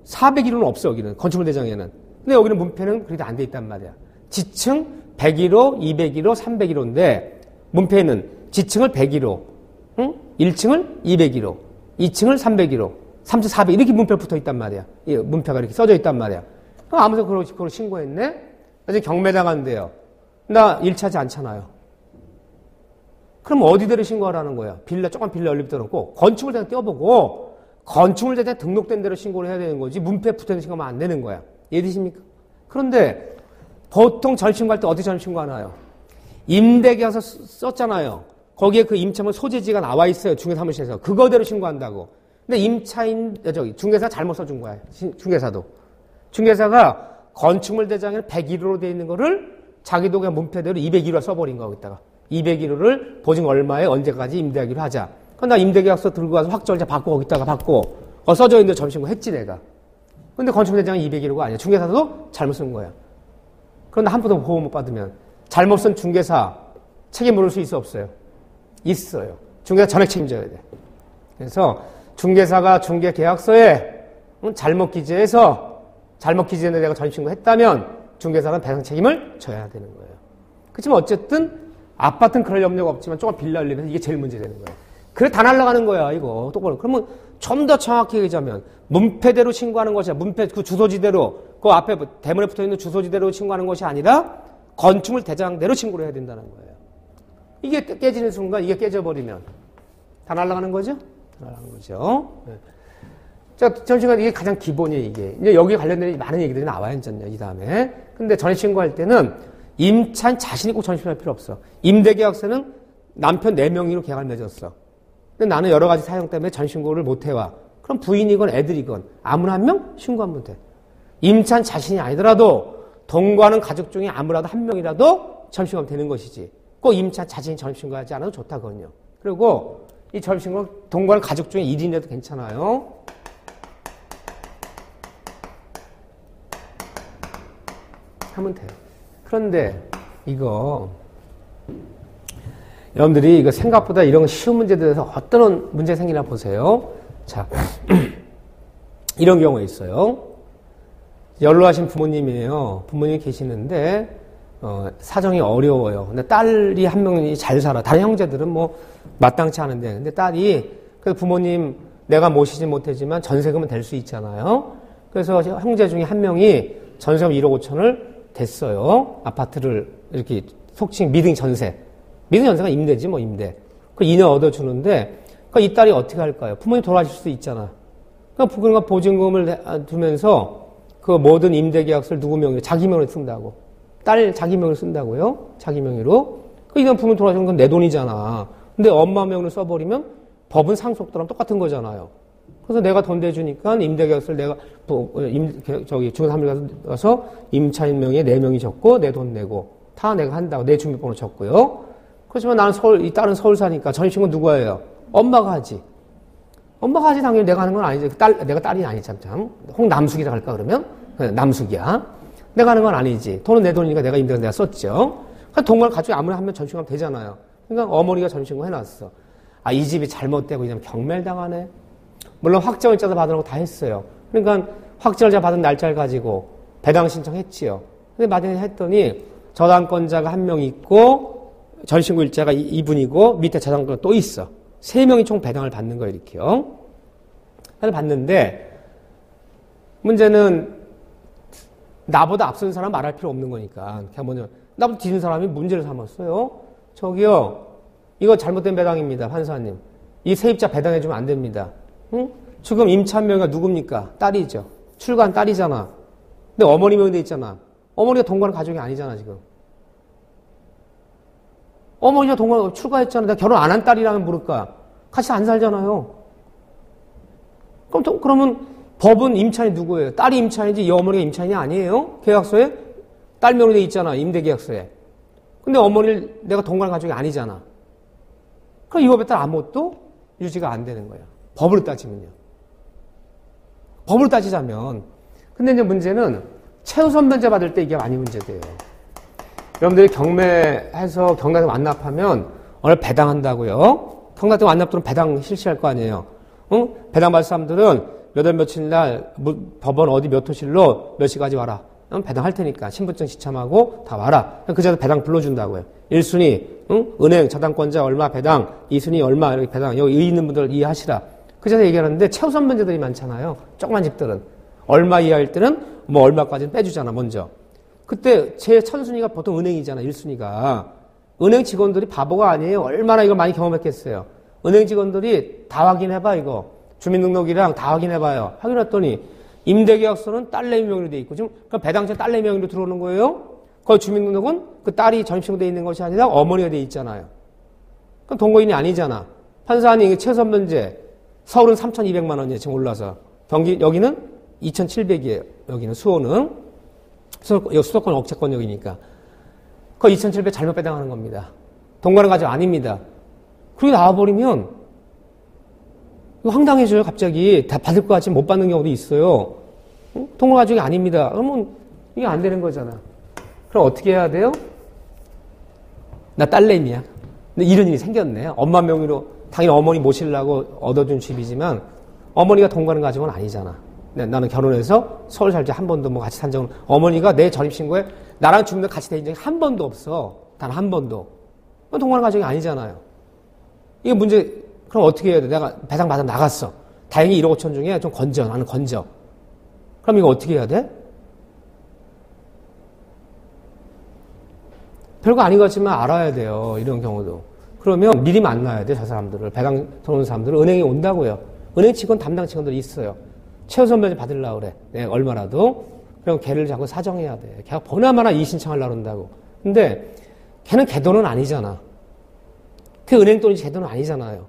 401호는 없어 여기는 건축물 대장에는. 근데 여기는 문패는 그렇게 안 돼 있단 말이야. 지층 101호, 201호, 301호인데 문패에는 지층을 101호, 1층을 201호, 2층을 301호, 3층 400 이렇게 문패 붙어 있단 말이야. 문패가 이렇게 써져 있단 말이야. 아무튼 그걸 신고했네. 그래서 경매당한대요. 나 일치하지 않잖아요. 그럼 어디대로 신고하라는 거야? 조그만 빌라 연립 들어놓고 건축물 대장 떼어보고 건축물 대장 등록된 대로 신고를 해야 되는 거지 문패 붙어 있는 신고하면 안 되는 거야. 이해되십니까? 그런데 보통 전입신고할 때 어떻게 전입신고하나요? 임대계약서 썼잖아요. 거기에 그 임차물 소재지가 나와 있어요. 중개사무실에서. 그거대로 신고한다고. 근데 중개사가 잘못 써준 거야. 중개사도. 중개사가 건축물 대장에는 101호로 되어 있는 거를 자기도 그냥 문패대로 201호 써버린 거, 거기다가. 201호를 보증 얼마에 언제까지 임대하기로 하자. 그럼 나 임대계약서 들고 가서 확정자 받고 거기다가 받고, 써져 있는데 전입신고 했지, 내가. 근데 건축물 대장은 201호가 아니야. 중개사도 잘못 쓴 거야. 그런데 한 푼도 보호 못 받으면 잘못 쓴 중개사 책임 물을 수 있어 없어요? 있어요. 중개사 전액 책임져야 돼. 그래서 중개사가 중개계약서에 잘못 기재했는데 내가 전입신고했다면 중개사는 배상 책임을 져야 되는 거예요. 그렇지만 어쨌든 아파트는 그럴 염려가 없지만 조금 빌라 열리면 이게 제일 문제되는 거예요. 그래 다 날아가는 거야 이거 똑바로. 그러면 좀 더 정확히 얘기하자면 문패대로 신고하는 것이 아니라 문패 그 주소지대로 그 앞에 대문에 붙어있는 주소지대로 신고하는 것이 아니라 건축물 대장대로 신고를 해야 된다는 거예요. 이게 깨지는 순간 이게 깨져버리면 다 날아가는 거죠? 다 날아가는 거죠. 네. 자, 전신관 이게 가장 기본이에요 이게. 이제 여기 관련된 많은 얘기들이 나와요 이제 이 다음에. 근데 전입신고할 때는 임차인 자신이 꼭 전입신고할 필요 없어. 임대계약서는 남편 4명이로 계약을 맺었어. 근데 나는 여러 가지 사정 때문에 전신고를 못 해와. 그럼 부인이건 애들이건 아무나 한 명 신고하면 돼. 임차인 자신이 아니더라도 동거하는 가족 중에 아무라도 한 명이라도 전입신고하면 되는 것이지. 꼭 임차인 자신이 전입신고하지 않아도 좋다거든요. 그리고 이 전입신고 동거하는 가족 중에 1인이라도 괜찮아요. 하면 돼요. 그런데 이거 여러분들이 이거 생각보다 이런 쉬운 문제들에서 어떤 문제 생기나 보세요. 자, 이런 경우가 있어요. 연로하신 부모님이에요. 부모님이 계시는데 사정이 어려워요. 근데 딸이 한 명이 잘 살아. 다른 형제들은 뭐 마땅치 않은데, 근데 딸이 그 부모님 내가 모시지 못하지만 전세금은 될 수 있잖아요. 그래서 형제 중에 한 명이 전세금 1억 5천을 댔어요. 아파트를 이렇게 속칭 미등 전세. 미등 전세가 임대지 뭐 임대. 그 2년 얻어주는데 이 딸이 어떻게 할까요? 부모님 돌아가실 수도 있잖아. 그러니까 보증금을 두면서 그 모든 임대계약서를 누구 명의로? 자기 명의로 쓴다고. 딸 자기 명의로 쓴다고요? 자기 명의로. 이건 부모님 돌아가신 건 내 돈이잖아. 근데 엄마 명의로 써버리면 법은 상속도랑 똑같은 거잖아요. 그래서 내가 돈 대주니까 임대계약서를 내가 중개사무소 가서 임차인 명의에 내 명의 적고 내 돈 내고 다 내가 한다고 내 주민번호 적고요. 그렇지만 나는 이 딸은 서울 사니까 전입신고 누가 해요? 엄마가 하지. 엄마가 하지 당연히 내가 하는 건 아니지. 내가 딸이 아니지 참. 홍남숙이라고 할까 그러면? 남숙이야. 내가 하는 건 아니지. 돈은 내 돈이니까 내가 임대를 내가 썼죠. 그러니까 동거를 가지고 아무나 하면 전입신고하면 되잖아요. 그러니까 어머니가 전입신고 해놨어. 이 집이 잘못되고 이러면 경매를 당하네. 물론 확정일자도 받으라고 다 했어요. 그러니까 확정일자 받은 날짜를 가지고 배당 신청했지요. 근데 마련을 했더니 저당권자가 한 명 있고 전신구 일자가 이분이고 밑에 자산가가 또 있어. 3명이 총 배당을 받는 거예요, 이렇게요. 그래서 받는데 문제는 나보다 앞선 사람 말할 필요 없는 거니까 그냥 먼저 나보다 뒤진 사람이 문제를 삼았어요. 저기요, 이거 잘못된 배당입니다, 판사님. 이 세입자 배당해주면 안 됩니다. 응? 지금 임찬명이가 누굽니까? 딸이죠. 출가한 딸이잖아. 근데 어머니 명이 돼 있잖아. 어머니가 동거하는 가족이 아니잖아, 지금. 어머니가 동거 출가했잖아. 내가 결혼 안 한 딸이라면 모를까? 같이 안 살잖아요. 그러면 법은 임차인이 누구예요? 딸이 임차인이지 이 어머니가 임차인이 아니에요? 계약서에? 딸 명이 돼 있잖아, 임대계약서에. 근데 어머니를 내가 동거하는 가족이 아니잖아. 그럼 이 법에 따라 아무것도 유지가 안 되는 거예요. 법으로 따지면요. 법으로 따지자면. 근데 이제 문제는 최우선 면제 받을 때 이게 많이 문제돼요. 여러분들이 경매해서 경락에 완납하면 오늘 배당한다고요. 경락에 완납들은 배당 실시할 거 아니에요. 응? 배당 받을 사람들은 몇 월 며칠 날 법원 어디 몇 호실로 몇 시까지 와라. 배당할 테니까 신분증 지참하고 다 와라. 그 자리에 배당 불러준다고요. 1순위 응? 은행 저당권자 얼마 배당, 2순위 얼마 이렇게 배당. 여기 의 있는 분들 이해하시라. 그 자리에 얘기하는데 최우선 면제들이 많잖아요. 조그만 집들은. 얼마 이하일 때는 뭐 얼마까지는 빼주잖아, 먼저. 그때 제 천순위가 보통 은행이잖아, 1순위가. 은행 직원들이 바보가 아니에요. 얼마나 이걸 많이 경험했겠어요. 은행 직원들이 다 확인해봐, 이거. 주민등록이랑 다 확인해봐요. 확인했더니 임대계약서는 딸내 명의로 돼 있고, 지금 배당자 딸내 명의로 들어오는 거예요. 거기 주민등록은 그 딸이 전입신고 돼 있는 것이 아니라 어머니가 돼 있잖아요. 그럼 동거인이 아니잖아. 판사님 최선 면제. 서울은 3,200만 원이에요, 지금 올라서. 여기는 2,700이에요. 여기는 수원은. 수도권 억제권역이니까. 그 2,700 잘못 배당하는 겁니다. 동거하는 가족 아닙니다. 그렇게 나와버리면 이거 황당해져요, 갑자기. 다 받을 것 같지만 못 받는 경우도 있어요. 응? 동거 가족이 아닙니다. 그러면 이게 안 되는 거잖아. 그럼 어떻게 해야 돼요? 나 딸내미야. 근데 이런 일이 생겼네. 엄마 명의로 당연히 어머니 모시려고 얻어준 집이지만 어머니가 동거하는 가족은 아니잖아. 나는 결혼해서 서울 살 때 한 번도 뭐 같이 산 적은 어머니가 내 전입신고에 나랑 주민들 같이 된 적이 한 번도 없어. 단 한 번도. 동거하는 가족이 아니잖아요. 이게 문제. 그럼 어떻게 해야 돼? 내가 배당 받아 나갔어. 다행히 1억 5천 중에 좀 건져. 나는 건져. 그럼 이거 어떻게 해야 돼? 별거 아닌 것 같지만 알아야 돼요. 이런 경우도. 그러면 미리 만나야 돼, 저 사람들을. 배당 들어오는 사람들을 은행에 온다고요. 은행 직원 담당 직원들이 있어요. 최우선 면제 받으려고 그래. 내가 얼마라도. 그럼 걔를 자꾸 사정해야 돼. 걔가 보나마나 이의 신청하려고 한다고. 근데 걔는 걔 돈은 아니잖아. 그 은행 돈이 제 돈은 아니잖아요.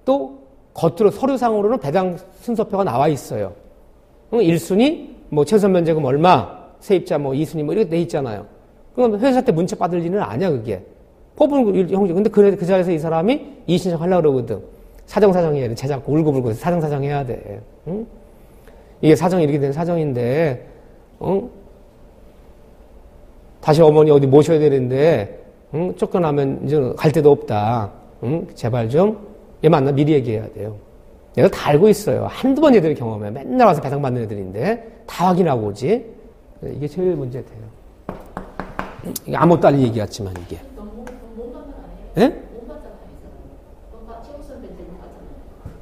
또 겉으로 서류상으로는 배당 순서표가 나와 있어요. 1순위, 뭐 최우선 면제금 얼마, 세입자 뭐 2순위 뭐 이렇게 돼 있잖아요. 그럼 회사 때 문자 받을 일은 아니야, 그게. 법은 형식. 근데 그 자리에서 이 사람이 이의 신청하려고 그러거든. 사정해야 돼. 제자꾸 울고불고 사정해야 돼. 응? 이게 사정이 이렇게 된 사정인데, 다시 어머니 어디 모셔야 되는데, 쫓겨나면 이제 갈 데도 없다. 제발 좀, 얘 만나 미리 얘기해야 돼요. 내가 다 알고 있어요. 한두 번 얘들이 경험해. 맨날 와서 배당받는 애들인데, 다 확인하고 오지. 이게 제일 문제 돼요. 이게 아무것도 아닌 얘기 같지만, 이게. 예?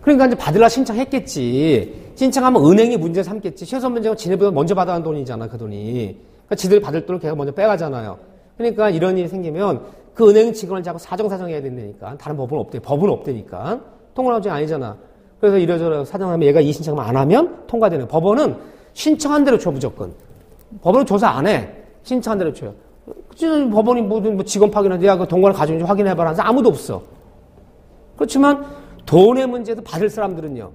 그러니까 이제 받으려 신청했겠지. 신청하면 은행이 문제 삼겠지. 최우선 면제가 지네보다 먼저 받아간 돈이잖아, 그 돈이. 그러니까 지들이 받을 돈을 걔가 먼저 빼가잖아요. 그러니까 이런 일이 생기면 그 은행 직원을 자꾸 사정해야 된다니까. 다른 법은 없대. 법은 없대니까. 통과하지 아니잖아. 그래서 이래저래 사정하면 얘가 이 신청을 안 하면 통과되는. 법원은 신청한 대로 줘, 무조건. 법원은 조사 안 해. 신청한 대로 줘요. 법원이 뭐 직원 파견하는데 야, 그 동거를 가지고 확인해봐라. 아무도 없어. 그렇지만 돈의 문제도 받을 사람들은요.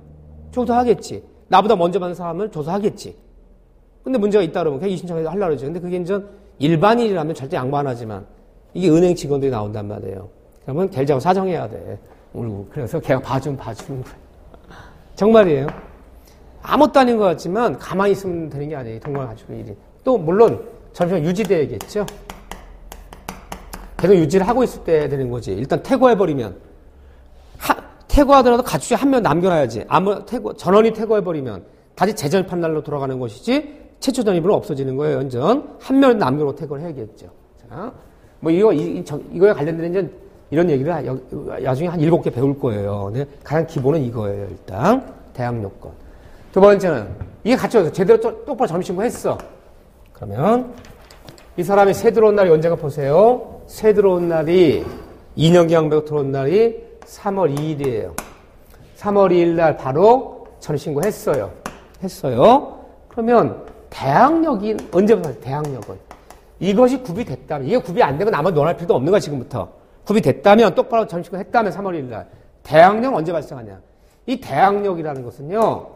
조사하겠지. 나보다 먼저 받는 사람은 조사하겠지. 근데 문제가 있다 그러면 그냥 이 신청을 하려고 그러죠. 근데 그게 이제 일반인이라면 절대 양보 안 하지만 이게 은행 직원들이 나온단 말이에요. 그러면 걔를 자꾸 사정해야 돼. 울고. 그래서 걔가 봐주는 거야. 정말이에요. 아무것도 아닌 것 같지만 가만히 있으면 되는 게 아니에요. 동거를 가지고 일이. 또 물론 잠시만 유지돼야겠죠. 계속 유지를 하고 있을 때 되는 거지. 일단 퇴거해버리면 퇴거하더라도 가축이 한 명 남겨놔야지. 전원이 퇴거해버리면 다시 재전입한 날로 돌아가는 것이지 최초 전입은 없어지는 거예요. 완전 한 명 남겨놓고 퇴거를 해야겠죠. 자, 뭐 이거에 관련된 이제 이런 얘기를 나중에 한 7개 배울 거예요. 근데 가장 기본은 이거예요, 일단. 대학 요건. 두 번째는, 이게 갖춰서 제대로 똑바로 점심신고 했어. 그러면, 이 사람이 새 들어온 날이 언제가 보세요. 새 들어온 날이, 2년 계약배우 들어온 날이 3월 2일이에요. 3월 2일 날 바로 점심신고 했어요. 그러면, 대학력이, 언제부터 대학력은? 이것이 굽이 됐다면, 이게 굽이 안 되면 아마 논할 필요도 없는 거야, 지금부터. 굽이 됐다면, 똑바로 점심신고 했다면 3월 1일 날. 대학력 언제 발생하냐? 이 대학력이라는 것은요,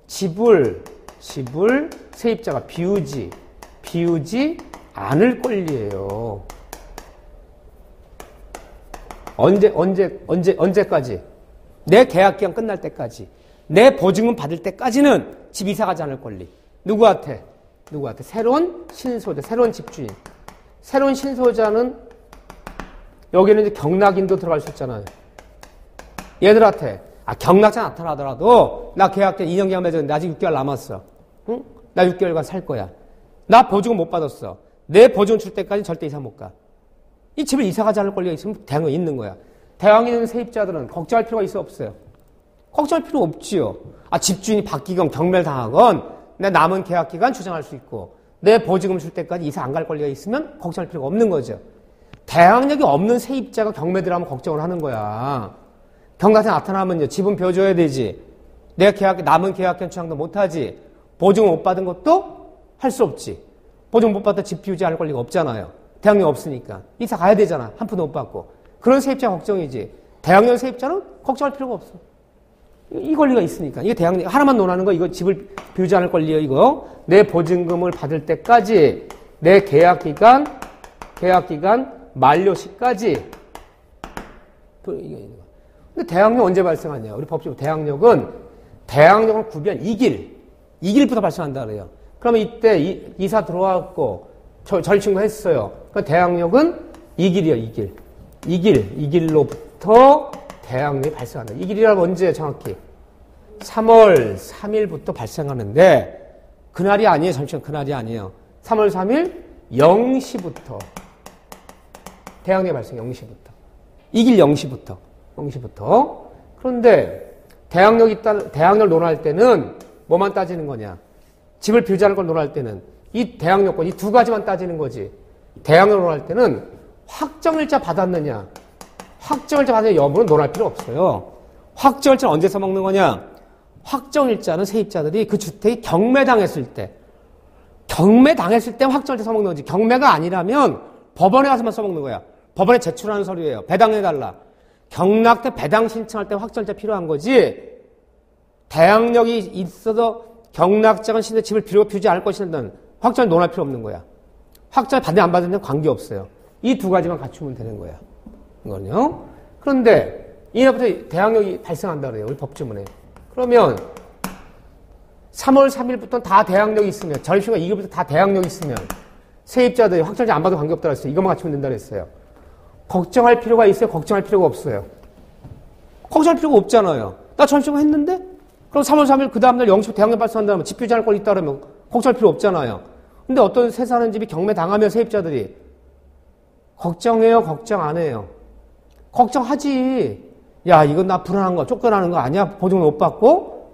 집을 세입자가 비우지 않을 권리예요. 언제까지? 내 계약기간 끝날 때까지. 내 보증금 받을 때까지는 집 이사 가지 않을 권리. 누구한테? 새로운 신소자, 새로운 집주인. 새로운 신소자는 여기는 이제 경락인도 들어갈 수 있잖아요. 얘들한테 경락자 나타나더라도 나 계약된 2년 계약 맺었는데 아직 6개월 남았어. 응? 나 6개월간 살 거야. 나 보증금 못 받았어. 내 보증금 줄 때까지 절대 이사 못 가. 이 집을 이사 가지 않을 권리가 있으면 대항이 있는 거야. 대항이 있는 세입자들은 걱정할 필요가 있어 없어요? 걱정할 필요 없지요. 집주인이 바뀌건 경매를 당하건 내 남은 계약 기간 주장할 수 있고 내 보증금 줄 때까지 이사 안 갈 권리가 있으면 걱정할 필요가 없는 거죠. 대항력이 없는 세입자가 경매 들어가면 걱정을 하는 거야. 경락에 나타나면요. 집은 벼줘야 되지. 내가 남은 계약기간 주장도 못하지. 보증을 못 받은 것도 할 수 없지. 보증 못 받다 집 비우지 않을 권리가 없잖아요. 대항력 없으니까. 이사 가야 되잖아. 한 푼도 못 받고. 그런 세입자 걱정이지. 대항력 세입자는 걱정할 필요가 없어. 이 권리가 있으니까. 이게 대항력, 하나만 논하는 거, 이거 집을 비우지 않을 권리예요, 이거. 내 보증금을 받을 때까지, 내 계약기간 만료시까지. 근데 대항력 언제 발생하냐? 우리 법적으로 대항력을 구비한 2길부터 발생한다 그래요. 그러면 이때 이사 들어왔고 절친구 했어요. 그러니까 대항력은 2길이에요. 2길로부터 대항력이 발생한다. 2길이라면 언제 정확히? 3월 3일부터 발생하는데 그날이 아니에요. 절친구 그날이 아니에요. 3월 3일 0시부터 대항력이 발생 0시부터. 2길 0시부터. 그런데 대항력을 논할 때는 뭐만 따지는 거냐? 집을 비우지 않을 걸 논할 때는 이 대항력권, 이 두 가지만 따지는 거지. 대항력을 논할 때는 확정일자 받았느냐? 확정일자 받았느냐 여부는 논할 필요 없어요. 확정일자는 언제 써먹는 거냐? 확정일자는 세입자들이 그 주택이 경매당했을 때 확정일자 써먹는 거지. 경매가 아니라면 법원에 가서만 써먹는 거야. 법원에 제출하는 서류예요. 배당해달라. 경락 때 배당 신청할 때 확정일자 필요한 거지. 대항력이 있어도 경락장은 신데 집을 비우지 않을 것이라는 확정을 논할 필요 없는 거야. 확정을 받는 안 받는 관계없어요. 이 두 가지만 갖추면 되는 거야. 이거는요. 그런데 이날부터 대항력이 발생한다 그래요. 우리 법조문에. 그러면 3월 3일부터는 다 대항력이 있으면 전입신고 2일부터 다 대항력이 있으면 세입자들이 확정일자 안 받아도 관계없다 그랬어요. 이것만 갖추면 된다 그랬어요. 걱정할 필요가 있어요? 걱정할 필요가 없어요? 걱정할 필요가 없잖아요. 나 전입신고 했는데? 그럼 3월 3일 그 다음날 0시부터 대항력 발생한다면 집 비우지 않을 권리 있다 그러면 걱정할 필요 없잖아요. 근데 어떤 새 사는 집이 경매 당하면 세입자들이 걱정해요? 걱정 안 해요? 걱정하지. 야, 이건 나 불안한 거, 쫓겨나는 거 아니야? 보증을 못 받고?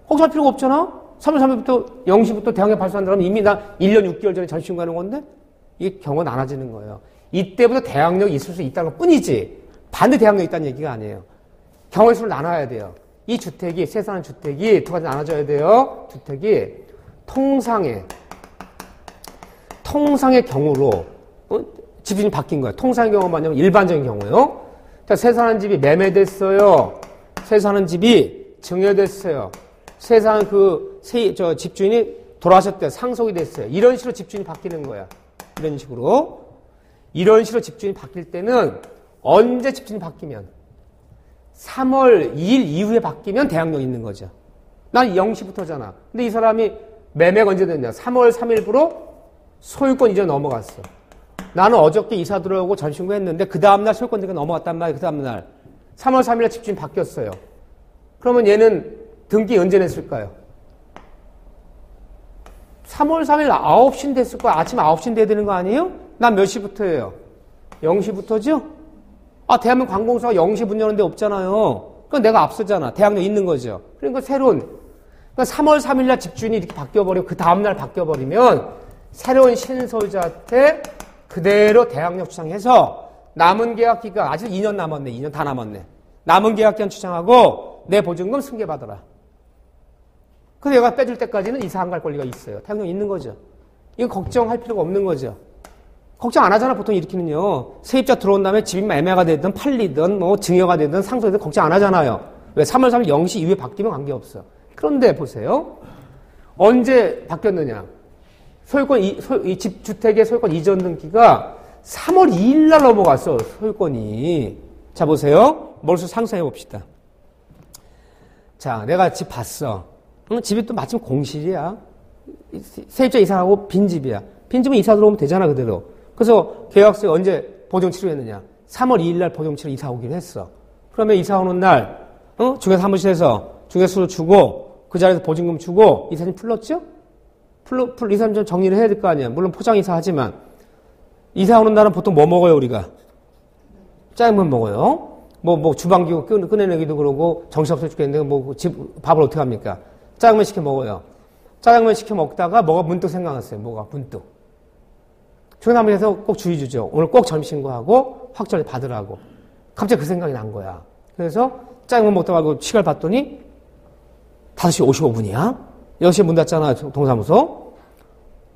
걱정할 필요가 없잖아? 3월 3일부터 0시부터 대항력 발생한다면 이미 나 1년 6개월 전에 전입신고 하는 건데? 이게 경우가 나눠지는 거예요. 이때부터 대항력이 있을 수 있다는 것 뿐이지 반대 대항력이 있다는 얘기가 아니에요. 경우의 수를 나눠야 돼요. 이 주택이 새 사는 주택이 두 가지 나눠져야 돼요. 주택이 통상의 경우로 집주인이 바뀐 거예요. 통상의 경우가 뭐냐면 일반적인 경우요. 자, 새 사는 집이 매매됐어요. 새 사는 집이 증여됐어요. 새 사는 집주인이 돌아가셨대요. 상속이 됐어요. 이런 식으로 집주인이 바뀌는 거야. 이런 식으로 집주인이 바뀔 때는 언제 집주인이 바뀌면 3월 2일 이후에 바뀌면 대항력이 있는 거죠. 난 0시부터잖아. 근데 이 사람이 매매가 언제 됐냐? 3월 3일부로 소유권 이전에 넘어갔어. 나는 어저께 이사 들어오고 전신고 했는데 그 다음날 소유권 이전에 넘어갔단 말이야. 그 다음날 3월 3일에 집주인 바뀌었어요. 그러면 얘는 등기 언제 냈을까요? 3월 3일 9시는 됐을 거야. 아침 9시는 돼야 되는 거 아니에요? 난 몇 시부터예요? 0시부터죠? 대한민국 관공서가 0시 문 여는 데 없잖아요. 그러니까 내가 앞서잖아. 대학로 있는 거죠. 그러니까 그러니까 3월 3일 날 집주인이 이렇게 바뀌어버리고 그 다음날 바뀌어버리면 새로운 신소유자한테 그대로 대항력 주장해서 남은 계약 기간, 아직 2년 남았네. 2년 다 남았네. 남은 계약 기간 주장하고 내 보증금 승계받아라. 그래서 얘가 빼줄 때까지는 이사 안 갈 권리가 있어요. 대항력 있는 거죠. 이거 걱정할 필요가 없는 거죠. 걱정 안 하잖아, 보통 이렇게는요. 세입자 들어온 다음에 집이 매매가 되든 팔리든 뭐 증여가 되든 상속되든 걱정 안 하잖아요. 왜? 3월 3일 0시 이후에 바뀌면 관계없어. 그런데 보세요. 언제 바뀌었느냐. 이 집주택의 소유권 이전 등기가 3월 2일 날 넘어갔어, 소유권이. 자, 보세요. 몰수 상상해 봅시다. 자, 내가 집 봤어. 집이 또 마침 공실이야. 세입자 이사하고 빈집이야. 빈집은 이사 들어오면 되잖아, 그대로. 그래서 계약서에 언제 보증 치료했느냐. 3월 2일 날 보증 치료 이사 오기로 했어. 그러면 이사 오는 날, 중개 사무실에서 중개수를 주고, 그 자리에서 보증금 주고, 이사님 풀렀죠? 이사님 좀 정리를 해야 될 거 아니야. 물론 포장 이사 하지만. 이사 오는 날은 보통 뭐 먹어요, 우리가? 짜장면 먹어요. 주방기구 꺼내내기도 그러고, 정신없어 죽겠는데, 밥을 어떻게 합니까? 짜장면 시켜 먹어요. 짜장면 시켜 먹다가 뭐가 문득 생각났어요. 뭐가 문득. 중개사무실에서 꼭 주의 주죠. 오늘 꼭 점심신고하고 확정을 받으라고. 갑자기 그 생각이 난 거야. 그래서 짜장면 먹다가 시간을 봤더니 5시 55분이야. 6시에 문 닫잖아, 동사무소.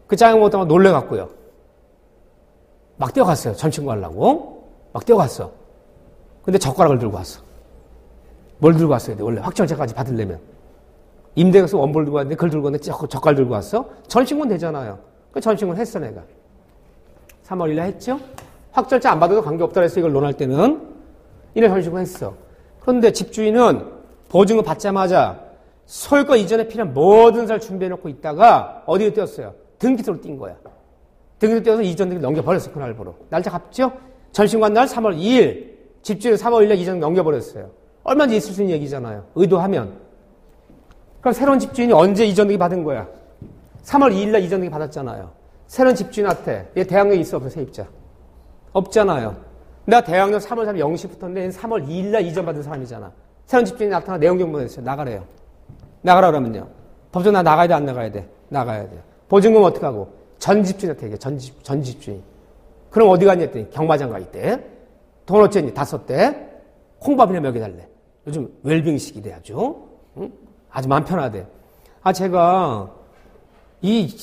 그 짜장면 먹다가 놀래갖고요. 막 뛰어갔어요. 점심 가려고. 막 뛰어갔어. 근데 젓가락을 들고 왔어. 뭘 들고 왔어야 돼, 원래. 확정일자까지 받으려면. 임대가서 원볼 들고 왔는데 그걸 들고 왔는데 젓갈 들고 왔어? 전신권 되잖아요. 그 전신권 했어, 내가. 3월 1일 했죠? 확정일자 안 받아도 관계없다 해서 이걸 논할 때는 이래 전신권 했어. 그런데 집주인은 보증을 받자마자 소유권 이전에 필요한 모든 것을 준비해놓고 있다가 어디로 뛰었어요? 등기소로 뛴 거야. 등기소 뛰어서 이전 등기 넘겨버렸어, 그날부로. 날짜 갑죠? 전신관 날 3월 2일, 집주인은 3월 1일 이전 넘겨버렸어요. 얼마든지 있을 수 있는 얘기잖아요. 의도하면. 그럼 새로운 집주인이 언제 이전 등기 받은 거야? 3월 2일 날 이전 등기 받았잖아요. 새로운 집주인한테 얘 대항력이 있어, 없어, 세입자? 없잖아요. 내가 대항력 3월 3일 0시부터인데 얘는 3월 2일 날 이전 받은 사람이잖아. 새로운 집주인이 나타나 내용 경보냈어요. 나가래요. 나가라 그러면요. 법정 나 나가야 돼, 안 나가야 돼? 나가야 돼. 보증금 어떻게 하고? 전 집주인한테 얘기해. 전 집주인. 그럼 어디 갔냐 했더니 경마장 가 있대. 돈 어쨌니? 다 썼대. 콩밥이나 먹여달래. 요즘 웰빙식이래 아주. 응? 아주 마음 편하대. 제가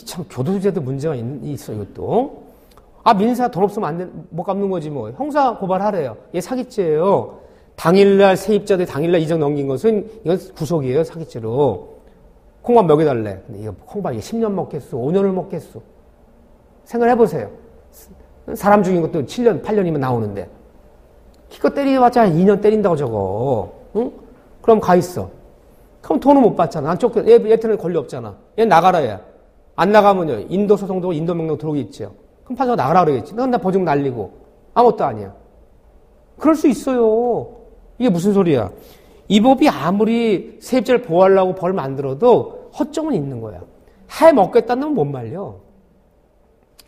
참 교도제도 문제가 있어, 이것도. 민사 돈 없으면 못 갚는 거지 뭐. 형사 고발하래요. 얘 사기죄예요. 당일날 세입자들이 당일날 이적 넘긴 것은 이건 구속이에요, 사기죄로. 콩밥 먹여달래. 근데 이거 콩밥 10년 먹겠어, 5년을 먹겠어. 생각해보세요. 사람 죽인 것도 7년, 8년이면 나오는데. 기껏 때리봤자 2년 때린다고 저거. 응? 그럼 가 있어. 그럼 돈은 못 받잖아. 안 쫓겨. 얘한테는 권리 없잖아. 얘 나가라, 얘. 안 나가면요. 인도 소송도 인도 명령 들어오겠죠. 그럼 판사가 나가라 그러겠지. 나 보증 날리고. 아무것도 아니야. 그럴 수 있어요. 이게 무슨 소리야. 이 법이 아무리 세입자를 보호하려고 벌 만들어도 허점은 있는 거야. 해먹겠다는 놈은 못 말려.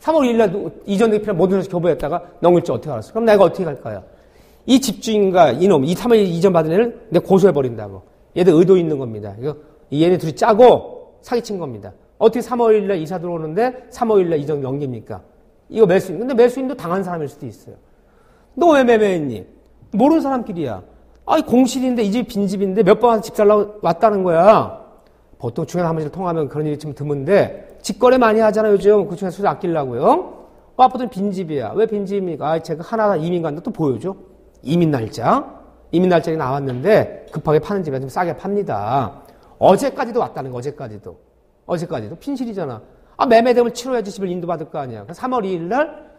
3월 1일 날 이전 등기 필요한 모든 것을 교부했다가 넘길지 어떻게 알았어? 그럼 내가 어떻게 할까요? 이 집주인과 이놈, 이 3월 1일 이전 받은 애를 내가 고소해버린다고. 얘들 의도 있는 겁니다. 얘네 둘이 짜고 사기친 겁니다. 어떻게 3월 1일 날 이사 들어오는데 3월 1일 날 이전 넘깁니까? 이거 매수인. 근데 매수인도 당한 사람일 수도 있어요. 너 왜 매매했니? 모르는 사람끼리야. 공실인데 이 집이 빈집인데 몇 번 와서 집 살라고 왔다는 거야. 보통 중요한 사무실 통하면 그런 일이 좀 드문데 직거래 많이 하잖아요, 요즘. 그 중에 수수 아끼려고요. 아파트는 빈집이야. 왜 빈집입니까? 제가 하나 이민 간다 또 보여줘. 이민 날짜 나왔는데 급하게 파는 집에 좀 싸게 팝니다. 어제까지도 왔다는 거, 어제까지도. 빈실이잖아. 매매대금을 치러야지 집을 인도받을 거 아니야. 3월 2일 날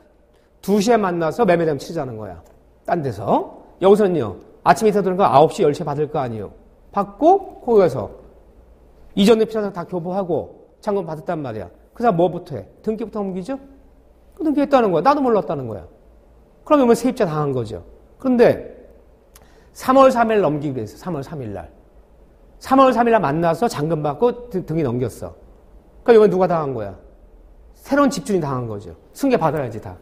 2시에 만나서 매매대금 치르자는 거야. 딴 데서. 여기서는요, 아침에 이사 들어온 거 9시, 10시에 받을 거 아니에요. 받고, 거기 가서 이전에 필요한 다 교부하고 잔금 받았단 말이야. 그래서 뭐부터 해? 등기부터 옮기죠? 등기했다는 거야. 나도 몰랐다는 거야. 그러면 세입자 당한 거죠. 그런데 3월 3일 넘기기로 했어. 3월 3일 날. 3월 3일 날 만나서 잔금 받고 등기 넘겼어. 그러니까 이건 누가 당한 거야? 새로운 집주인이 당한 거죠. 승계 받아야지 다.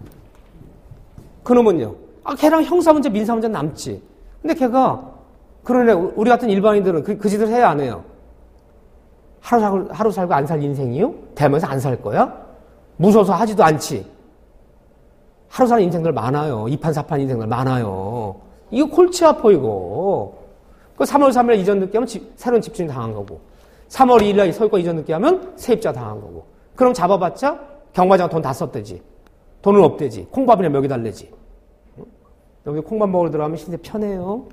그놈은요. 걔랑 형사문제, 민사문제 남지. 근데 걔가, 그러네, 우리 같은 일반인들은 그 짓을 해야 안 해요. 하루 살고 안 살 인생이요? 대하면서 안 살 거야? 무서워서 하지도 않지. 하루 사는 인생들 많아요. 2판, 4판 인생들 많아요. 이거 골치 아파, 이거. 그 3월 3일 이전 늦게 하면 새로운 집주인 당한 거고. 3월 2일 날 소유권 이전 늦게 하면 세입자 당한 거고. 그럼 잡아봤자 경마장 돈 다 썼대지. 돈은 없대지. 콩밥이나 먹여달래지. 여기 콩밥 먹으러 들어가면 진짜 편해요.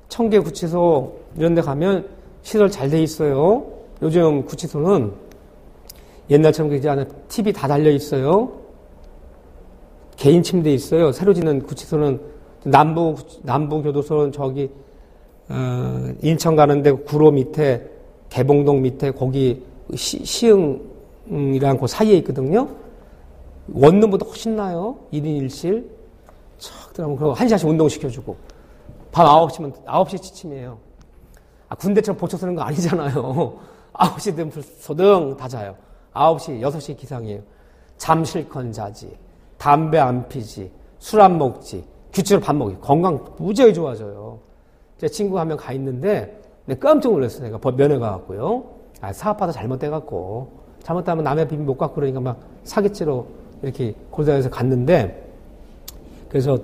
청계 구치소 이런 데 가면 시설 잘 돼 있어요. 요즘 구치소는 옛날처럼 그러지 않아요. TV 다 달려 있어요. 개인 침대 있어요. 새로 짓는 구치소는 남부교도소는 저기 인천 가는데 구로 밑에 개봉동 밑에 거기 시흥이랑 그 사이에 있거든요. 원룸보다 훨씬 나요. 1인 1실. 촥 들어가면 그거 1시간씩 운동시켜주고. 밤 9시 지침이에요. 군대처럼 보초 쓰는 거 아니잖아요. 9시 되면 소등 다 자요. 9시, 6시 기상이에요. 잠 실컷 자지. 담배 안 피지. 술 안 먹지. 규칙으로 밥 먹지. 건강 무지하게 좋아져요. 제 친구가 한 명 가 있는데 내가 깜짝 놀랐어요. 내가 면회 가갖고요. 사업하다 잘못돼갖고. 잘못하면 남의 비밀 못 갖고 그러니까 막 사기치러 이렇게 골다에서 갔는데 그래서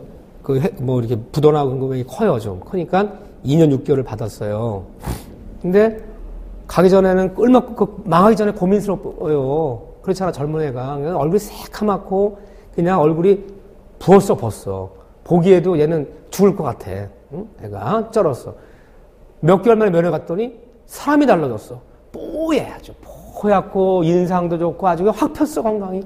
이렇게 부도나고 그런 금액이 커요, 좀. 크니까 2년 6개월을 받았어요. 근데 가기 전에는 꿀먹고 망하기 전에 고민스러워요. 그렇잖아, 젊은 애가. 그냥 얼굴이 새카맣고 그냥 얼굴이 부었어. 보기에도 얘는 죽을 것 같아. 응? 애가 쩔었어. 몇 개월 만에 면회 갔더니 사람이 달라졌어. 뽀얘, 아주 뽀얗고 인상도 좋고 아주 확 폈어, 건강이.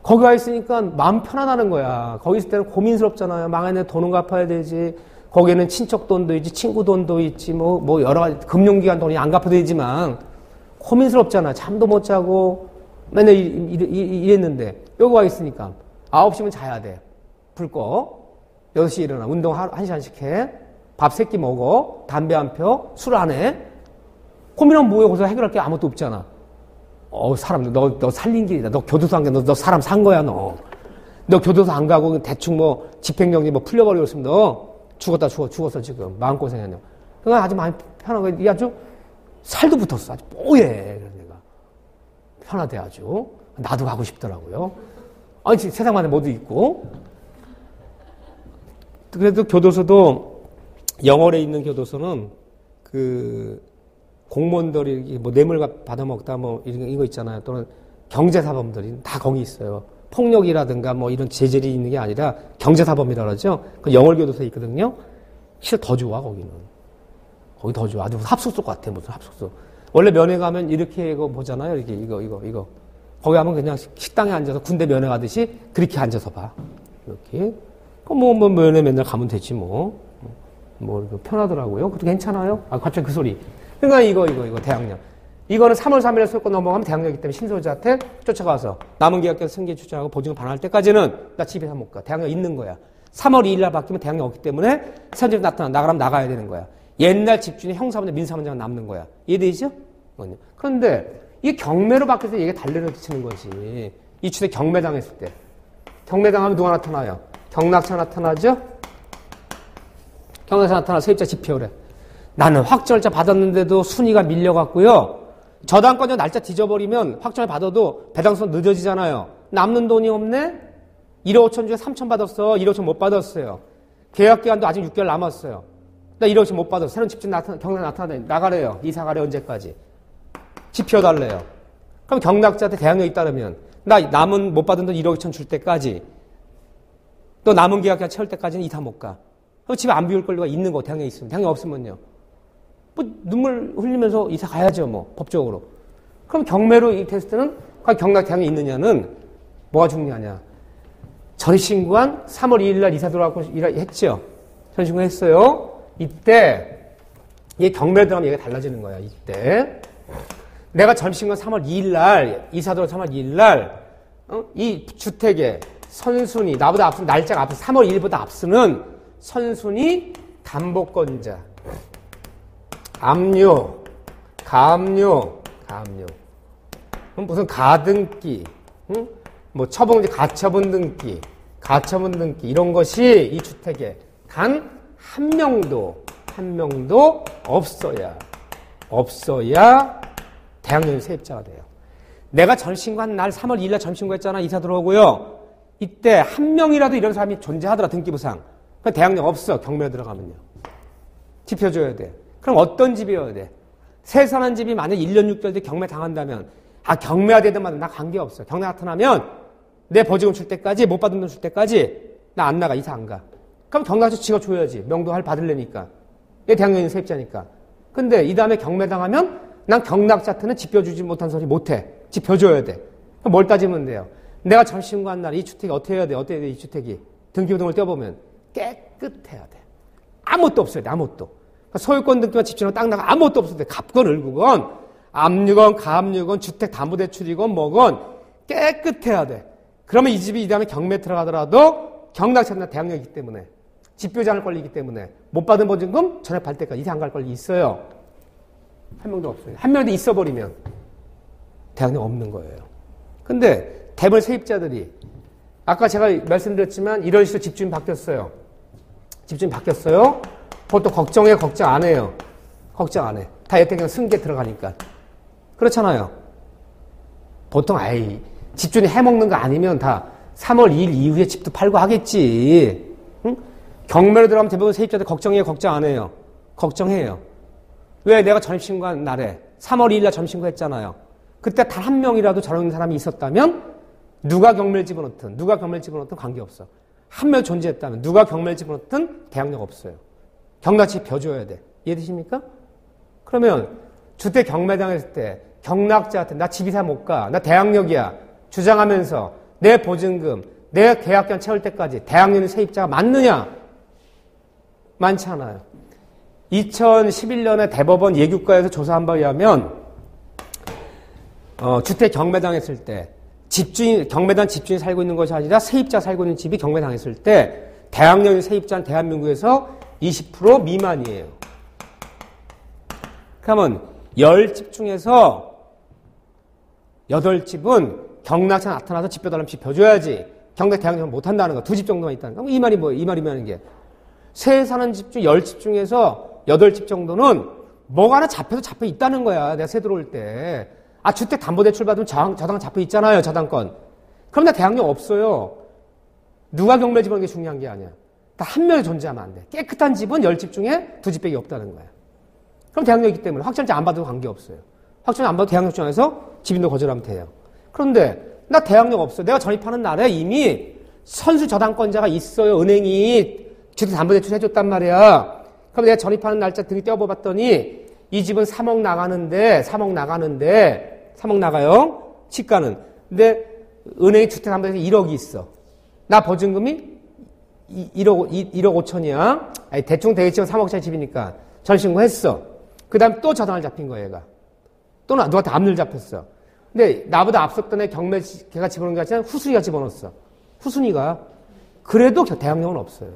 거기 가 있으니까 마음 편안하는 거야. 거기 있을 때는 고민스럽잖아요. 망했네, 돈은 갚아야 되지. 거기에는 친척 돈도 있지, 친구 돈도 있지, 뭐 여러 가지 금융기관 돈이 안 갚아도 되지만 고민스럽잖아. 잠도 못 자고 맨날 이랬는데 여기 와 있으니까 9시면 자야 돼. 불 꺼. 6시에 일어나. 운동 1시간씩 해. 밥 3끼 먹어. 담배 안 펴. 술 안 해. 고민하면 뭐해. 거기서 해결할 게 아무것도 없잖아. 사람, 너 살린 길이다. 너 교도소 안 가. 너 사람 산 거야, 너. 너 교도소 안 가고 대충 집행정지 풀려버리고 있으면 너 죽었어, 지금. 마음고생했네. 그러니까 아주 많이 편하고, 이 아주 살도 붙었어. 아주 뽀얘. 그래서 내가. 편하대, 아주. 나도 가고 싶더라고요. 아니, 세상만에 모두 있고. 그래도 교도소도, 영월에 있는 교도소는 공무원들이 뇌물 받아먹다 이런 거 있잖아요. 또는 경제사범들이 다 거기 있어요. 폭력이라든가 이런 재질이 있는 게 아니라 경제사범이라 그러죠. 그 영월교도소에 있거든요. 실은 더 좋아, 거기는. 거기 더 좋아. 아주 합숙소 같아, 무슨 합숙소. 원래 면회 가면 이렇게 보잖아요. 이렇게, 이거. 거기 가면 그냥 식당에 앉아서 군대 면회 가듯이 그렇게 앉아서 봐. 이렇게. 면회 맨날 가면 되지, 편하더라고요. 그것도 괜찮아요. 갑자기 그 소리. 그러니까 이거 대학령. 이거는 3월 3일에 소유권 넘어가면 대학령이기 때문에 신소유자한테 쫓아가서 남은 계약에서 승계 추정하고 보증을 반환할 때까지는 나 집에서 못 가. 대학령 있는 거야. 3월 2일 날 바뀌면 대학령 없기 때문에 선집 나가면 나가야 되는 거야. 옛날 집주인의 형사문제, 민사문제가 남는 거야. 이해되죠? 그런데 이게 경매로 바뀌어서 얘가 달려치는 거지. 이 주택 경매당했을 때. 경매당하면 누가 나타나요? 경락차 나타나죠? 경락차 나타나 세입자 집회오래. 나는 확정일자 받았는데도 순위가 밀려갖고요. 저당권자 날짜 뒤져버리면 확정을 받아도 배당선 늦어지잖아요. 남는 돈이 없네? 1억 5천 중에 3천 받았어. 1억 5천 못 받았어요. 계약기간도 아직 6개월 남았어요. 나 1억 5천 못 받았어. 새로운 집주인 경락 나타나네. 나가래요. 이사 가래 언제까지. 집 피워달래요. 그럼 경락자한테 대항력이 따르면 나 남은 못 받은 돈 1억 2천 줄 때까지 또 남은 계약기간 채울 때까지는 이사 못 가. 그럼 집에 안 비울 권리가 있는 거 대항력이 있으면. 대항력 없으면요. 눈물 흘리면서 이사 가야죠, 법적으로. 그럼 경매로 이 테스트는 경락 대항이 있느냐는 뭐가 중요하냐. 전신구한 3월 2일 날 이사 들어가고 했죠. 전신구 했어요. 이때 이 경매로 들어가면 얘가 달라지는 거야. 이때 내가 전신구한 3월 2일 날 이사 들어가서 3월 2일 날 이 주택의 선순위 나보다 앞선 날짜가 앞서 3월 1일보다 앞서는 선순위 담보권자 압류, 가압류. 무슨 가등기, 처분지 가처분 등기, 가처분 등기 이런 것이 이 주택에 단 한 명도 없어야 대학령 세입자가 돼요. 내가 전신고한 날 3월 2일 날 전신고했잖아. 이사 들어오고요. 이때 한 명이라도 이런 사람이 존재하더라. 등기부상. 그럼 대학령 없어. 경매 들어가면요. 지펴줘야 돼. 그럼 어떤 집이어야 돼? 새 사는 집이 만약 1년 6개월 뒤에 경매 당한다면 경매가 되든 말든 나 관계없어. 경매 나타나면 내 보증금 줄 때까지 못 받은 돈 줄 때까지 나 안 나가. 이사 안 가. 그럼 경락서 지가 줘야지. 명도할 받으려니까. 얘 대학령인 세입자니까. 근데 이 다음에 경매 당하면 난 경락자트는 지펴주지 못한 소리 못해. 지펴줘야 돼. 그럼 뭘 따지면 돼요? 내가 전신고한 날 이 주택이 어떻게 해야 돼? 어떻게 해야 돼? 이 주택이. 등기부등을 떼어보면 깨끗해야 돼. 아무것도 없어야 돼. 아무것도. 그러니까 소유권 등기만 집주인하고 딱 나가 아무것도 없어도 돼. 갑건 을구건 압류건 가압류건 주택담보대출이건 뭐건 깨끗해야 돼. 그러면 이 집이 이 다음에 경매 들어가더라도 경락자트나 대학령이기 때문에 집효자를 걸리기 때문에 못 받은 보증금 전액 받을 때까지 이사 안 갈 권리 있어요. 한 명도 없어요. 한 명도 있어버리면 대학령 없는 거예요. 근데 대부분 세입자들이 아까 제가 말씀드렸지만 이런 식으로 집주인 바뀌었어요. 집주인 바뀌었어요. 보통 걱정해 걱정 안 해요. 걱정 안 해. 다 여태 그냥 승계 들어가니까. 그렇잖아요. 보통 집주인이 해먹는 거 아니면 다 3월 2일 이후에 집도 팔고 하겠지. 응? 경매로 들어가면 대부분 세입자들 걱정해요 걱정 안 해요. 걱정해요. 왜? 내가 전입신고한 날에 3월 2일 날 전입신고했잖아요. 그때 단 한 명이라도 저런 사람이 있었다면 누가 경매를 집어넣든 관계없어. 한 명 존재했다면 누가 경매를 집어넣든 대학령 없어요. 경락지 벼줘야 돼. 이해되십니까? 그러면 주택 경매당했을 때 경락자한테 나 집이사 못 가. 나 대학령이야. 주장하면서 내 보증금, 내 계약기간 채울 때까지 대학령 세입자가 맞느냐? 많지 않아요. 2011년에 대법원 예규과에서 조사한 바에 의하면 주택 경매당했을 때 경매당 집주인이 살고 있는 것이 아니라 세입자 살고 있는 집이 경매당했을 때 대학령 세입자는 대한민국에서 20% 미만이에요. 그러면 10집 중에서 8집은 경락자 나타나서 집혀달라면 집혀줘야지. 경락 대학령 못한다는 거. 2집 정도만 있다는 거. 이 말이 뭐예요? 이 말이면 이게. 새 사는 집 중 10집 중에서 8집 정도는 뭐가 하나 잡혀 있다는 거야. 내가 새 들어올 때. 주택담보대출 받으면 저당 잡혀 있잖아요. 저당권. 그럼 나 대학령 없어요. 누가 경매 집어넣는 게 중요한 게 아니야. 다 한 명이 존재하면 안 돼. 깨끗한 집은 10집 중에 2집밖에 없다는 거야. 그럼 대학령이기 때문에 확정자 안 받아도 관계없어요. 확정자 안 받아도 대학령 중에서 집인도 거절하면 돼요. 그런데 나 대학령 없어. 내가 전입하는 날에 이미 선수 저당권자가 있어요. 은행이 주택담보대출 해줬단 말이야. 그럼 내가 전입하는 날짜 등기 떼어봤더니 이 집은 3억 나가는데 3억 나가요. 시가는. 근데 은행이 주택담보대출 1억이 있어. 나 보증금이 1억 5천이야. 대충 되겠지만 3억짜리 집이니까 전신고했어. 그 다음 또 저당을 잡힌 거야 얘가. 또 누구한테 압류를 잡혔어. 근데 나보다 앞섰던 애 경매 걔가 집어넣은 게 아니라 후순위가 집어넣었어. 후순위가. 그래도 대학령은 없어요.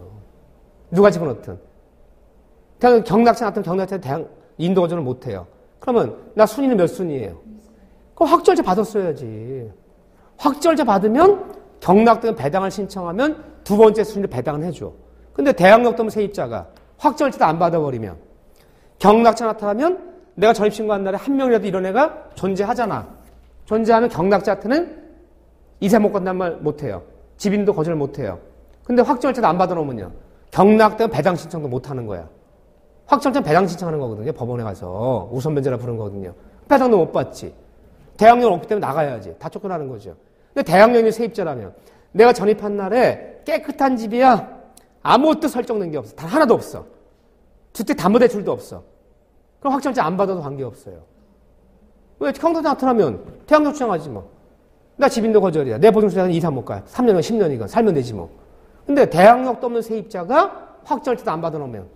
누가 집어넣든. 경락자 같은 경락자한테 인도 거절을 못해요. 그러면 나 순위는 몇 순위예요? 그럼 확정자 받았어야지. 확정자 받으면 경락등 배당을 신청하면 두 번째 순위를 배당을 해줘. 근데 대학령 때문에 세입자가 확정자도 안 받아버리면 경락자 나타나면 내가 전입신고한 날에 한 명이라도 이런 애가 존재하잖아. 존재하면 경락자한테는 이사 못 간다는 말 못해요. 집인도 거절 못해요. 근데 확정자도 안 받아놓으면요. 경락등 배당 신청도 못하는 거야. 확정자는 배당 신청하는 거거든요. 법원에 가서 우선 변제라 부른 거거든요. 배당도 못 받지. 대학령 없기 때문에 나가야지. 다 쫓겨나는 거죠. 근데 대학령이 세입자라면 내가 전입한 날에 깨끗한 집이야. 아무것도 설정된 게 없어. 단 하나도 없어. 주택담보대출도 없어. 그럼 확정자 안 받아도 관계없어요. 왜 경락자 나타나면 대학령 주장하지 뭐. 나 집인도 거절이야. 내 보증수량은 이사 못 가요. 3년이건 10년이건 살면 되지 뭐. 근데 대학령도 없는 세입자가 확정자도 안 받아놓으면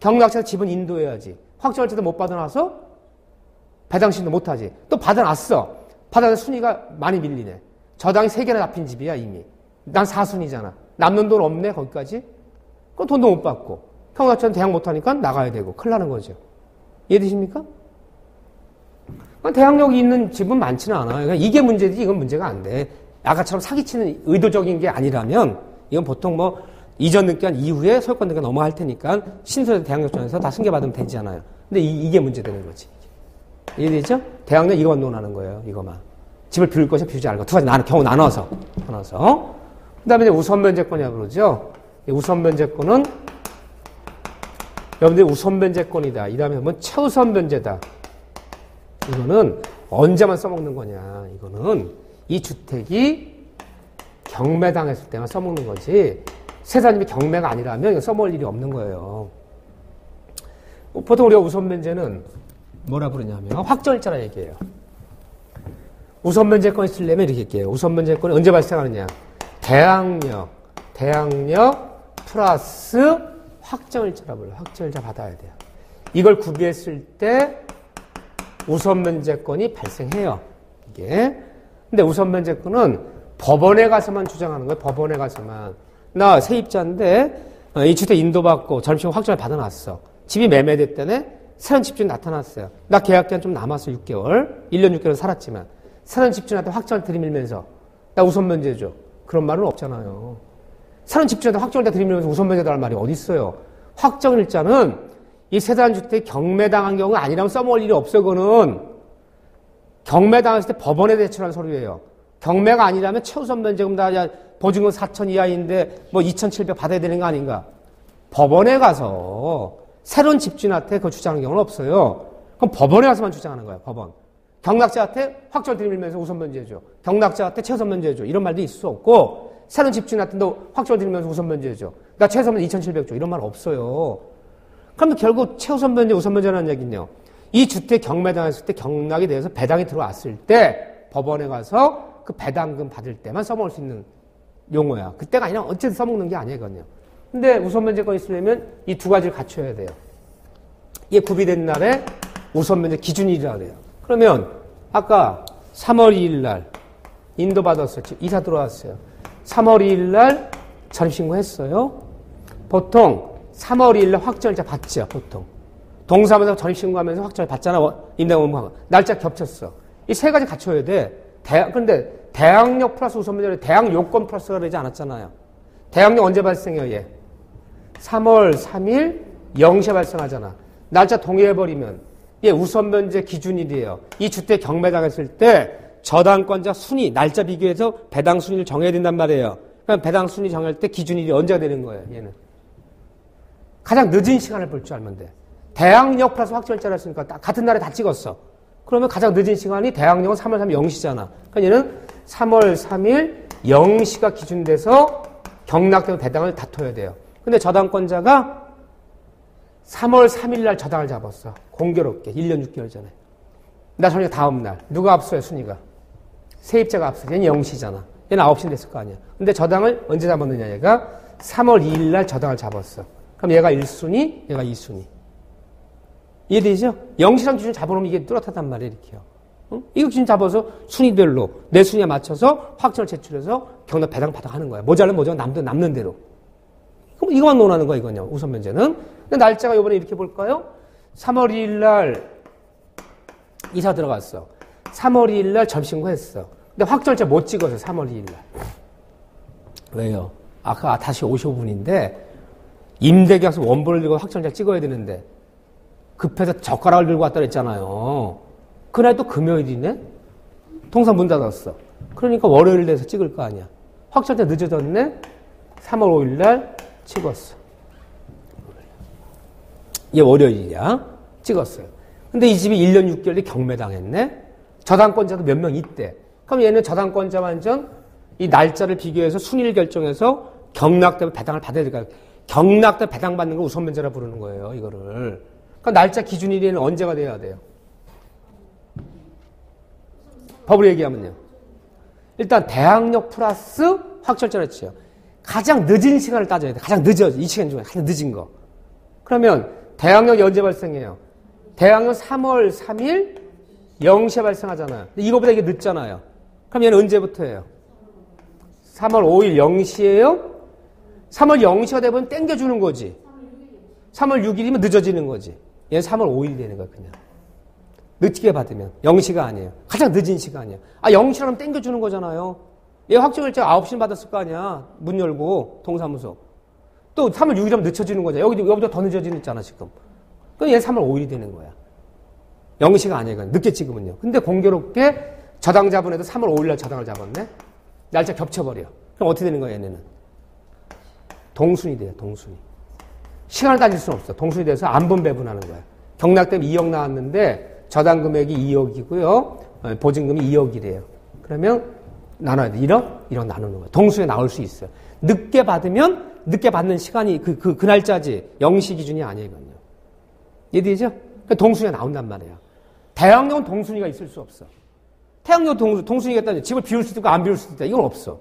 경락자 집은 인도해야지. 확정자도 못 받아놔서 배당신도 못하지. 또 받아놨어. 받아서 순위가 많이 밀리네. 저당이 3개나 잡힌 집이야 이미. 난 4순위잖아. 남는 돈 없네 거기까지. 그럼 돈도 못 받고 경락자는 대학 못하니까 나가야 되고 큰일 나는 거죠. 이해되십니까? 대학력이 있는 집은 많지는 않아요. 그러니까 이게 문제지 이건 문제가 안 돼. 아까처럼 사기치는 의도적인 게 아니라면 이건 보통 뭐 이전 등기한 이후에 소유권 등기가 넘어갈 테니까 신소재 대항력전에서 다 승계받으면 되잖아요. 근데 이게 문제되는 거지. 이해되죠? 대항력 이거만 논하는 거예요. 이거만. 집을 비울 것이 비우지 않을 것. 두 가지 경우 나눠서. 그 다음에 이제 우선변제권이라고 그러죠. 우선변제권은 여러분들 우선변제권이다. 이 다음에 보면 최우선변제다. 이거는 언제만 써먹는 거냐. 이거는 이 주택이 경매당했을 때만 써먹는 거지. 세사님이 경매가 아니라면 이거 써먹을 일이 없는 거예요. 보통 우리가 우선변제는 뭐라 부르냐면 확정일자라 얘기해요. 우선변제권이 쓰려면 이렇게 얘기해요. 우선변제권이 언제 발생하느냐. 대항력 플러스 확정일자라 불러요. 확정일자 받아야 돼요. 이걸 구비했을 때 우선변제권이 발생해요. 이게. 근데 우선변제권은 법원에 가서만 주장하는 거예요. 법원에 가서만. 나 세입자인데 이 주택 인도받고 전입신고 확정을 받아놨어. 집이 매매됐다네. 새로운 집주인 나타났어요. 나 계약기간 좀 남았어. 6개월. 1년 6개월 살았지만 새로운 집주인한테 확정을 들이밀면서 나 우선변제줘. 그런 말은 없잖아요. 새로운 집주인한테 확정을 다 들이밀면서 우선변제달라는 말이 어디 있어요. 확정일자는 이 세단주택이 경매당한 경우가 아니라면 써먹을 일이 없어요. 그거는 경매당했을 때 법원에 제출한 서류예요. 경매가 아니라면 최우선변제금 다 보증금 4천 이하인데 뭐 2,700 받아야 되는 거 아닌가. 법원에 가서 새로운 집주인한테 그거 주장하는 경우는 없어요. 그럼 법원에 가서만 주장하는 거예요. 법원. 경락자한테 확정을 들이밀면서 우선변제해줘. 경락자한테 최우선변제해줘. 이런 말도 있을 수 없고 새로운 집주인한테 너 확정을 들이밀면서 우선변제해줘. 나 최우선변제 2,700줘. 이런 말 없어요. 그러면 결국 최우선변제, 우선변제라는 얘기는요. 이 주택 경매당했을 때 경락에 대해서 배당이 들어왔을 때 법원에 가서 그 배당금 받을 때만 써먹을 수 있는 용어야. 그때가 아니라 어쨌든 써먹는 게 아니에요. 그건요. 근데 우선변제권이 있으려면 이 두 가지를 갖춰야 돼요. 이게 구비된 날에 우선변제 기준일이라고 해요. 그러면 아까 3월 2일 날 인도받았어요. 이사 들어왔어요. 3월 2일 날 전입신고했어요. 보통 3월 2일 날 확정일자 받죠. 보통. 동사무소 전입신고하면서 확정을 받잖아. 임대원하고. 날짜 겹쳤어. 이 세 가지 갖춰야 돼. 그런데 대항력 플러스 우선변제를 대항요건 플러스가 그러지 않았잖아요. 대항력 언제 발생해요? 얘. 3월 3일 0시에 발생하잖아. 날짜 동의해버리면 얘 우선변제 기준일이에요. 이 주택 경매당했을 때 저당권자 순위, 날짜 비교해서 배당 순위를 정해야 된단 말이에요. 그럼 배당 순위 정할 때 기준일이 언제가 되는 거예요? 얘는. 가장 늦은 시간을 볼 줄 알면 돼. 대항력 플러스 확정일자를 했으니까 같은 날에 다 찍었어. 그러면 가장 늦은 시간이 대항력은 3월 3일 0시잖아. 그러니까 얘는 3월 3일 0시가 기준돼서 경락되면 배당을 다퉈야 돼요. 근데 저당권자가 3월 3일 날 저당을 잡았어. 공교롭게. 1년 6개월 전에. 나 저녁 다음 날. 누가 앞서요, 순위가? 세입자가 앞서. 얘는 0시잖아. 얘는 9시 됐을 거 아니야. 근데 저당을 언제 잡았느냐, 얘가? 3월 2일 날 저당을 잡았어. 그럼 얘가 1순위, 얘가 2순위. 이해되죠? 0시란 기준 잡아놓으면 이게 뚜렷하단 말이에요, 이렇게요. 응? 이거 기준 잡아서 순위별로 내 순위에 맞춰서 확정을 제출해서 경락 배당 받아가는 거야. 모자라면 남는 대로. 그럼 이거만 논하는 거야, 이건요. 우선변제는. 근데 날짜가 이번에 이렇게 볼까요? 3월 2일 날 이사 들어갔어. 3월 2일 날 전신고했어. 근데 확정일자 못 찍어서 3월 2일 날. 왜요? 아까 다시 55분인데 임대계약서 원본을 들고 확정일자 찍어야 되는데 급해서 젓가락을 들고 왔다 그랬잖아요. 그날 또 금요일이네? 통상 문 닫았어. 그러니까 월요일 돼서 찍을 거 아니야. 확정일자 늦어졌네? 3월 5일 날 찍었어. 얘 월요일이야. 찍었어요. 근데 이 집이 1년 6개월이 경매당했네? 저당권자도 몇 명 있대. 그럼 얘는 저당권자 완전 이 날짜를 비교해서 순위를 결정해서 경락되면 배당을 받아야 될까요? 경락되면 배당 받는 걸 우선변제라 부르는 거예요, 이거를. 그럼 날짜 기준일에는 언제가 돼야 돼요? 법으로 얘기하면요. 일단 대항력 플러스 확정일자로 했죠. 가장 늦은 시간을 따져야 돼. 가장 늦어. 이 시간 중에 가장 늦은 거. 그러면 대항력이 언제 발생해요? 대항력 3월 3일 0시에 발생하잖아요. 근데 이거보다 이게 늦잖아요. 그럼 얘는 언제부터 해요? 3월 5일 0시예요? 3월 0시가 되면 땡겨주는 거지. 3월 6일이면 늦어지는 거지. 얘는 3월 5일이 되는 거야, 그냥. 늦게 받으면. 0시가 아니에요. 가장 늦은 시간이에요. 0시라면 땡겨주는 거잖아요. 얘 확정일자 9시는 받았을 거 아니야. 문 열고 동사무소. 또 3월 6일이면 늦춰지는 거잖아. 여기도 더 늦어지는 있잖아 지금. 그럼 얘 3월 5일이 되는 거야. 0시가 아니야. 늦게 찍으면요. 근데 공교롭게 저당 잡은 애도 3월 5일 날 저당을 잡았네. 날짜 겹쳐버려. 그럼 어떻게 되는 거야 얘네는? 동순이 돼요. 동순이. 시간을 따질 수는 없어. 동순이 돼서 안분 배분하는 거야. 경락 때문에 2억 나왔는데 저당 금액이 2억이고요. 보증금이 2억이래요. 그러면 나눠야 돼. 1억 나누는 거야. 동순에 나올 수 있어요. 늦게 받으면 늦게 받는 시간이 그 날짜지. 0시 기준이 아니거든요. 이해되죠? 그러니까 동순위가 나온단 말이에요. 대학력은 동순위가 있을 수 없어. 태양력 동순위가 있다면 집을 비울 수도 있고 안 비울 수도 있다. 이건 없어.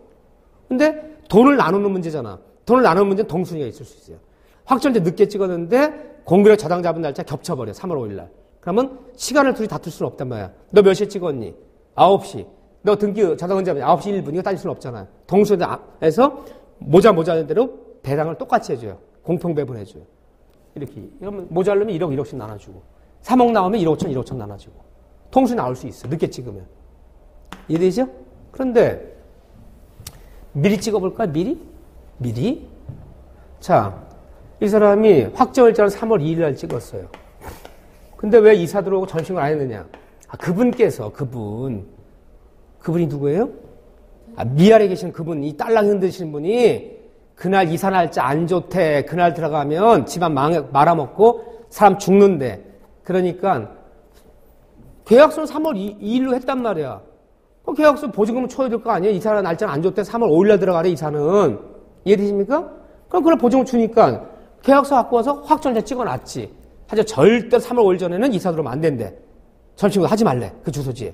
근데 돈을 나누는 문제잖아. 돈을 나누는 문제는 동순위가 있을 수 있어요. 확정일자 늦게 찍었는데 공비를 저당 잡은 날짜 겹쳐버려. 3월 5일 날. 그러면 시간을 둘이 다툴 수는 없단 말이야. 너 몇 시에 찍었니? 9시. 너 등기 저당 언제 하면 9시 1분. 이거 따질 수는 없잖아요. 동순위에서 모자는 대로 배당을 똑같이 해줘요. 공평 배분해줘요. 이렇게. 이러면 모자르면 1억 1억씩 나눠주고. 3억 나오면 1억 5천 1억 5천 나눠주고. 통순이 나올 수 있어. 늦게 찍으면. 이해되죠? 그런데 미리 찍어볼까? 미리? 자, 이 사람이 확정일자를 3월 2일 날 찍었어요. 근데 왜 이사 들어오고 전신을 안 했느냐? 그분께서 그분이 누구예요? 미아래 계신 그분, 이 딸랑 흔드시는 분이 그날 이사 날짜 안 좋대. 그날 들어가면 집안 말아먹고 사람 죽는데. 그러니까 계약서는 3월 2일로 했단 말이야. 계약서 보증금을 쳐야 될 거 아니에요? 이사 날짜는 안 좋대. 3월 5일 날 들어가래, 이사는. 이해되십니까? 그럼 그걸 보증을 주니까 계약서 갖고 와서 확정일자 찍어놨지. 하지만 절대 3월 5일 전에는 이사 들어오면 안 된대. 전친구 하지 말래. 그 주소지에.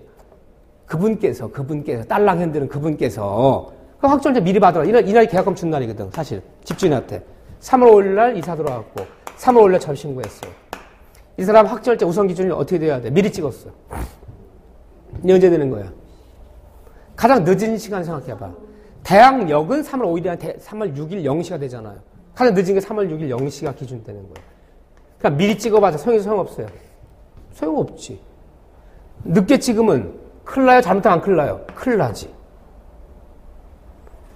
그분께서 딸랑 흔드는 그분께서 그 확정일자 미리 받아라. 이날 계약금 준 날이거든, 사실. 집주인한테. 3월 5일 날 이사 들어왔고 3월 5일 날 전신구했어요. 이 사람 확정일자 우선 기준이 어떻게 돼야 돼? 미리 찍었어. 이게 언제 되는 거야? 가장 늦은 시간 생각해봐. 대학력은 3월 5일이 아니라 3월 6일 0시가 되잖아요. 가장 늦은 게 3월 6일 0시가 기준 되는 거예요. 그러니까 미리 찍어봐서 소용없어요. 소용없지. 늦게 찍으면 큰일 나요? 잘못하면 안 큰일 나요? 큰일 나지.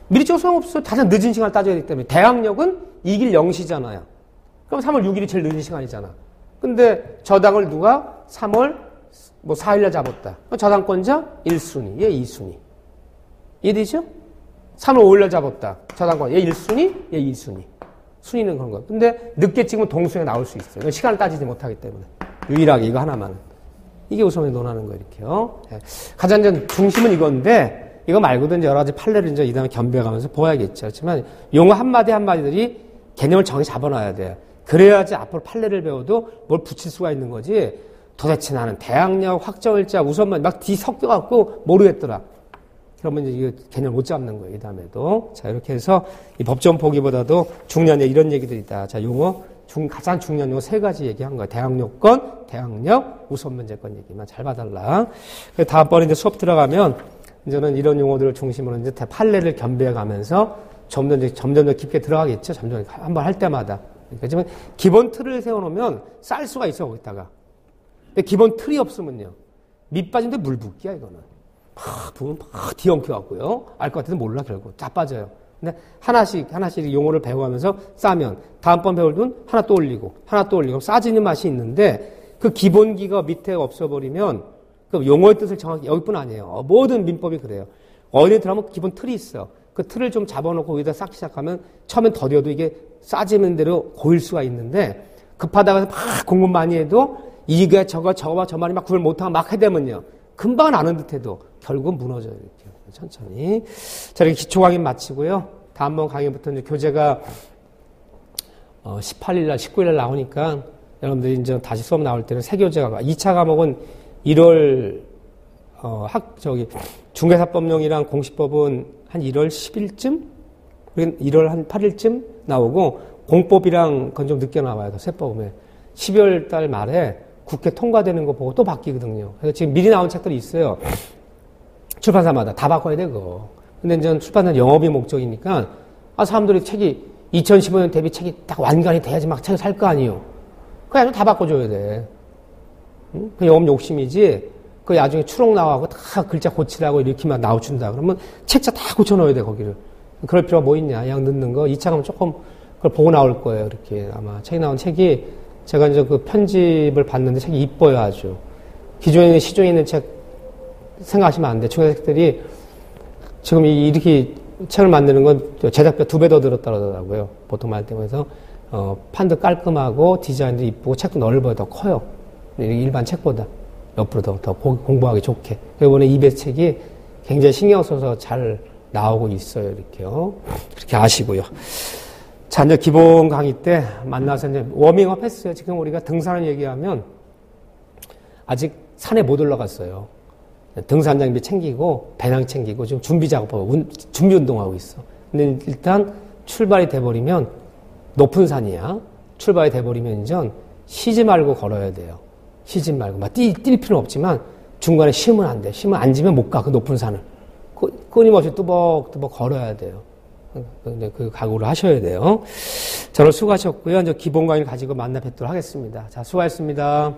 미리 찍어 소용없어요. 가장 늦은 시간을 따져야 되기 때문에. 대학력은 2일 0시잖아요. 그럼 3월 6일이 제일 늦은 시간이잖아. 근데 저당을 누가 3월 4일날 잡았다. 저당권자 1순위, 얘 2순위. 이해되죠? 3월 5일날 잡았다. 저당권, 얘 1순위, 얘 2순위. 순위는 그런 거. 근데 늦게 찍으면 동순위가 나올 수 있어요. 시간을 따지지 못하기 때문에. 유일하게 이거 하나만은. 이게 우선에 논하는 거예요, 이렇게요. 가장 중심은 이건데, 이거 말고도 이제 여러 가지 판례를 이제 이 다음에 겸비해가면서 보아야겠죠. 그렇지만 용어 한마디한마디들이 개념을 정해 잡아놔야 돼요. 그래야지 앞으로 판례를 배워도 뭘 붙일 수가 있는 거지. 도대체 나는 대학력, 확정일자, 우선만 막 뒤섞여갖고 모르겠더라. 그러면 이제 이거 개념을 못 잡는 거예요. 이 다음에도. 자, 이렇게 해서 이 법전 보기보다도 중요한 이런 얘기들이 있다. 자, 용어, 가장 중요한 용어 세 가지 얘기한 거야. 대학력권, 대학력, 우선문제권 얘기만 잘 봐달라. 다음번에 이제 수업 들어가면 이제는 이런 용어들을 중심으로 이제 판례를 겸비해 가면서 점점 더 깊게 들어가겠죠. 점점 한번 할 때마다. 그러니까 기본 틀을 세워놓으면 쌀 수가 있어, 거기다가. 근데 기본 틀이 없으면요. 밑 빠진데 물 붓기야, 이거는. 부으면 뒤엉켜갖고요. 알 것 같아도 몰라, 결국. 다 빠져요. 근데 하나씩 용어를 배워가면서 싸면 다음번 배울 돈 하나 또 올리고 싸지는 맛이 있는데 그 기본기가 밑에 없어버리면 그 용어의 뜻을 정확히 여기뿐 아니에요. 모든 민법이 그래요. 어디에 들어가면 기본 틀이 있어. 그 틀을 좀 잡아놓고 여기다 쌓기 시작하면 처음엔 더뎌도 이게 싸지는 대로 고일 수가 있는데 급하다가 막 공부 많이 해도 이게 저거와 저 말이 막 구별 못하고 막 해대면요. 금방 아는 듯해도 결국은 무너져요. 이렇게 천천히. 자, 이렇게 기초 강의 마치고요. 다음번 강의부터 이제 교재가 18일날, 19일날 나오니까 여러분들이 이제 다시 수업 나올 때는 새 교재가 2차 과목은 1월 중개사법령이랑 공시법은 한 1월 10일쯤, 1월 한 8일쯤 나오고 공법이랑 그건 좀 늦게 나와요. 세법에 12월 달 말에 국회 통과되는 거 보고 또 바뀌거든요. 그래서 지금 미리 나온 책들이 있어요. 출판사마다 다 바꿔야 돼, 그거. 근데 이제 출판사는 영업이 목적이니까, 사람들이 책이 2015년 대비 책이 딱 완간이 돼야지 막 책을 살 거 아니에요. 그래가지고 다 바꿔줘야 돼. 응? 그 영업 욕심이지, 그 나중에 추록 나와고 다 글자 고치라고 이렇게 막 나와준다. 그러면 책자 다 고쳐넣어야 돼, 거기를. 그럴 필요가 뭐 있냐. 양 넣는 거. 2차 가면 조금 그걸 보고 나올 거예요. 이렇게 아마 책이 나온 책이 제가 이제 그 편집을 봤는데 책이 이뻐요, 아주. 기존에 있는 시중에 있는 책 생각하시면 안 돼. 중학생들이 지금 이렇게 책을 만드는 건 제작비 2배 더 들었다고 하더라고요. 보통 말 때문에. 판도 깔끔하고 디자인도 이쁘고 책도 넓어요. 더 커요. 일반 책보다. 옆으로 더 공부하기 좋게. 이번에 EBS 책이 굉장히 신경 써서 잘 나오고 있어요. 이렇게요. 그렇게 아시고요. 자, 이제 기본 강의 때 만나서 이제 워밍업 했어요. 지금 우리가 등산을 얘기하면 아직 산에 못 올라갔어요. 등산 장비 챙기고 배낭 챙기고 지금 준비 작업하고 준비 운동하고 있어. 근데 일단 출발이 돼버리면 높은 산이야. 출발이 돼버리면 이제 쉬지 말고 걸어야 돼요. 쉬지 말고 막 뛸 필요는 없지만 중간에 쉬면 안 돼. 쉬면 앉으면 못 가. 그 높은 산을 끊임없이 뚜벅뚜벅 걸어야 돼요. 근데 그 각오를 하셔야 돼요. 자, 오늘 수고하셨고요. 이제 기본 강의를 가지고 만나 뵙도록 하겠습니다. 자, 수고하셨습니다.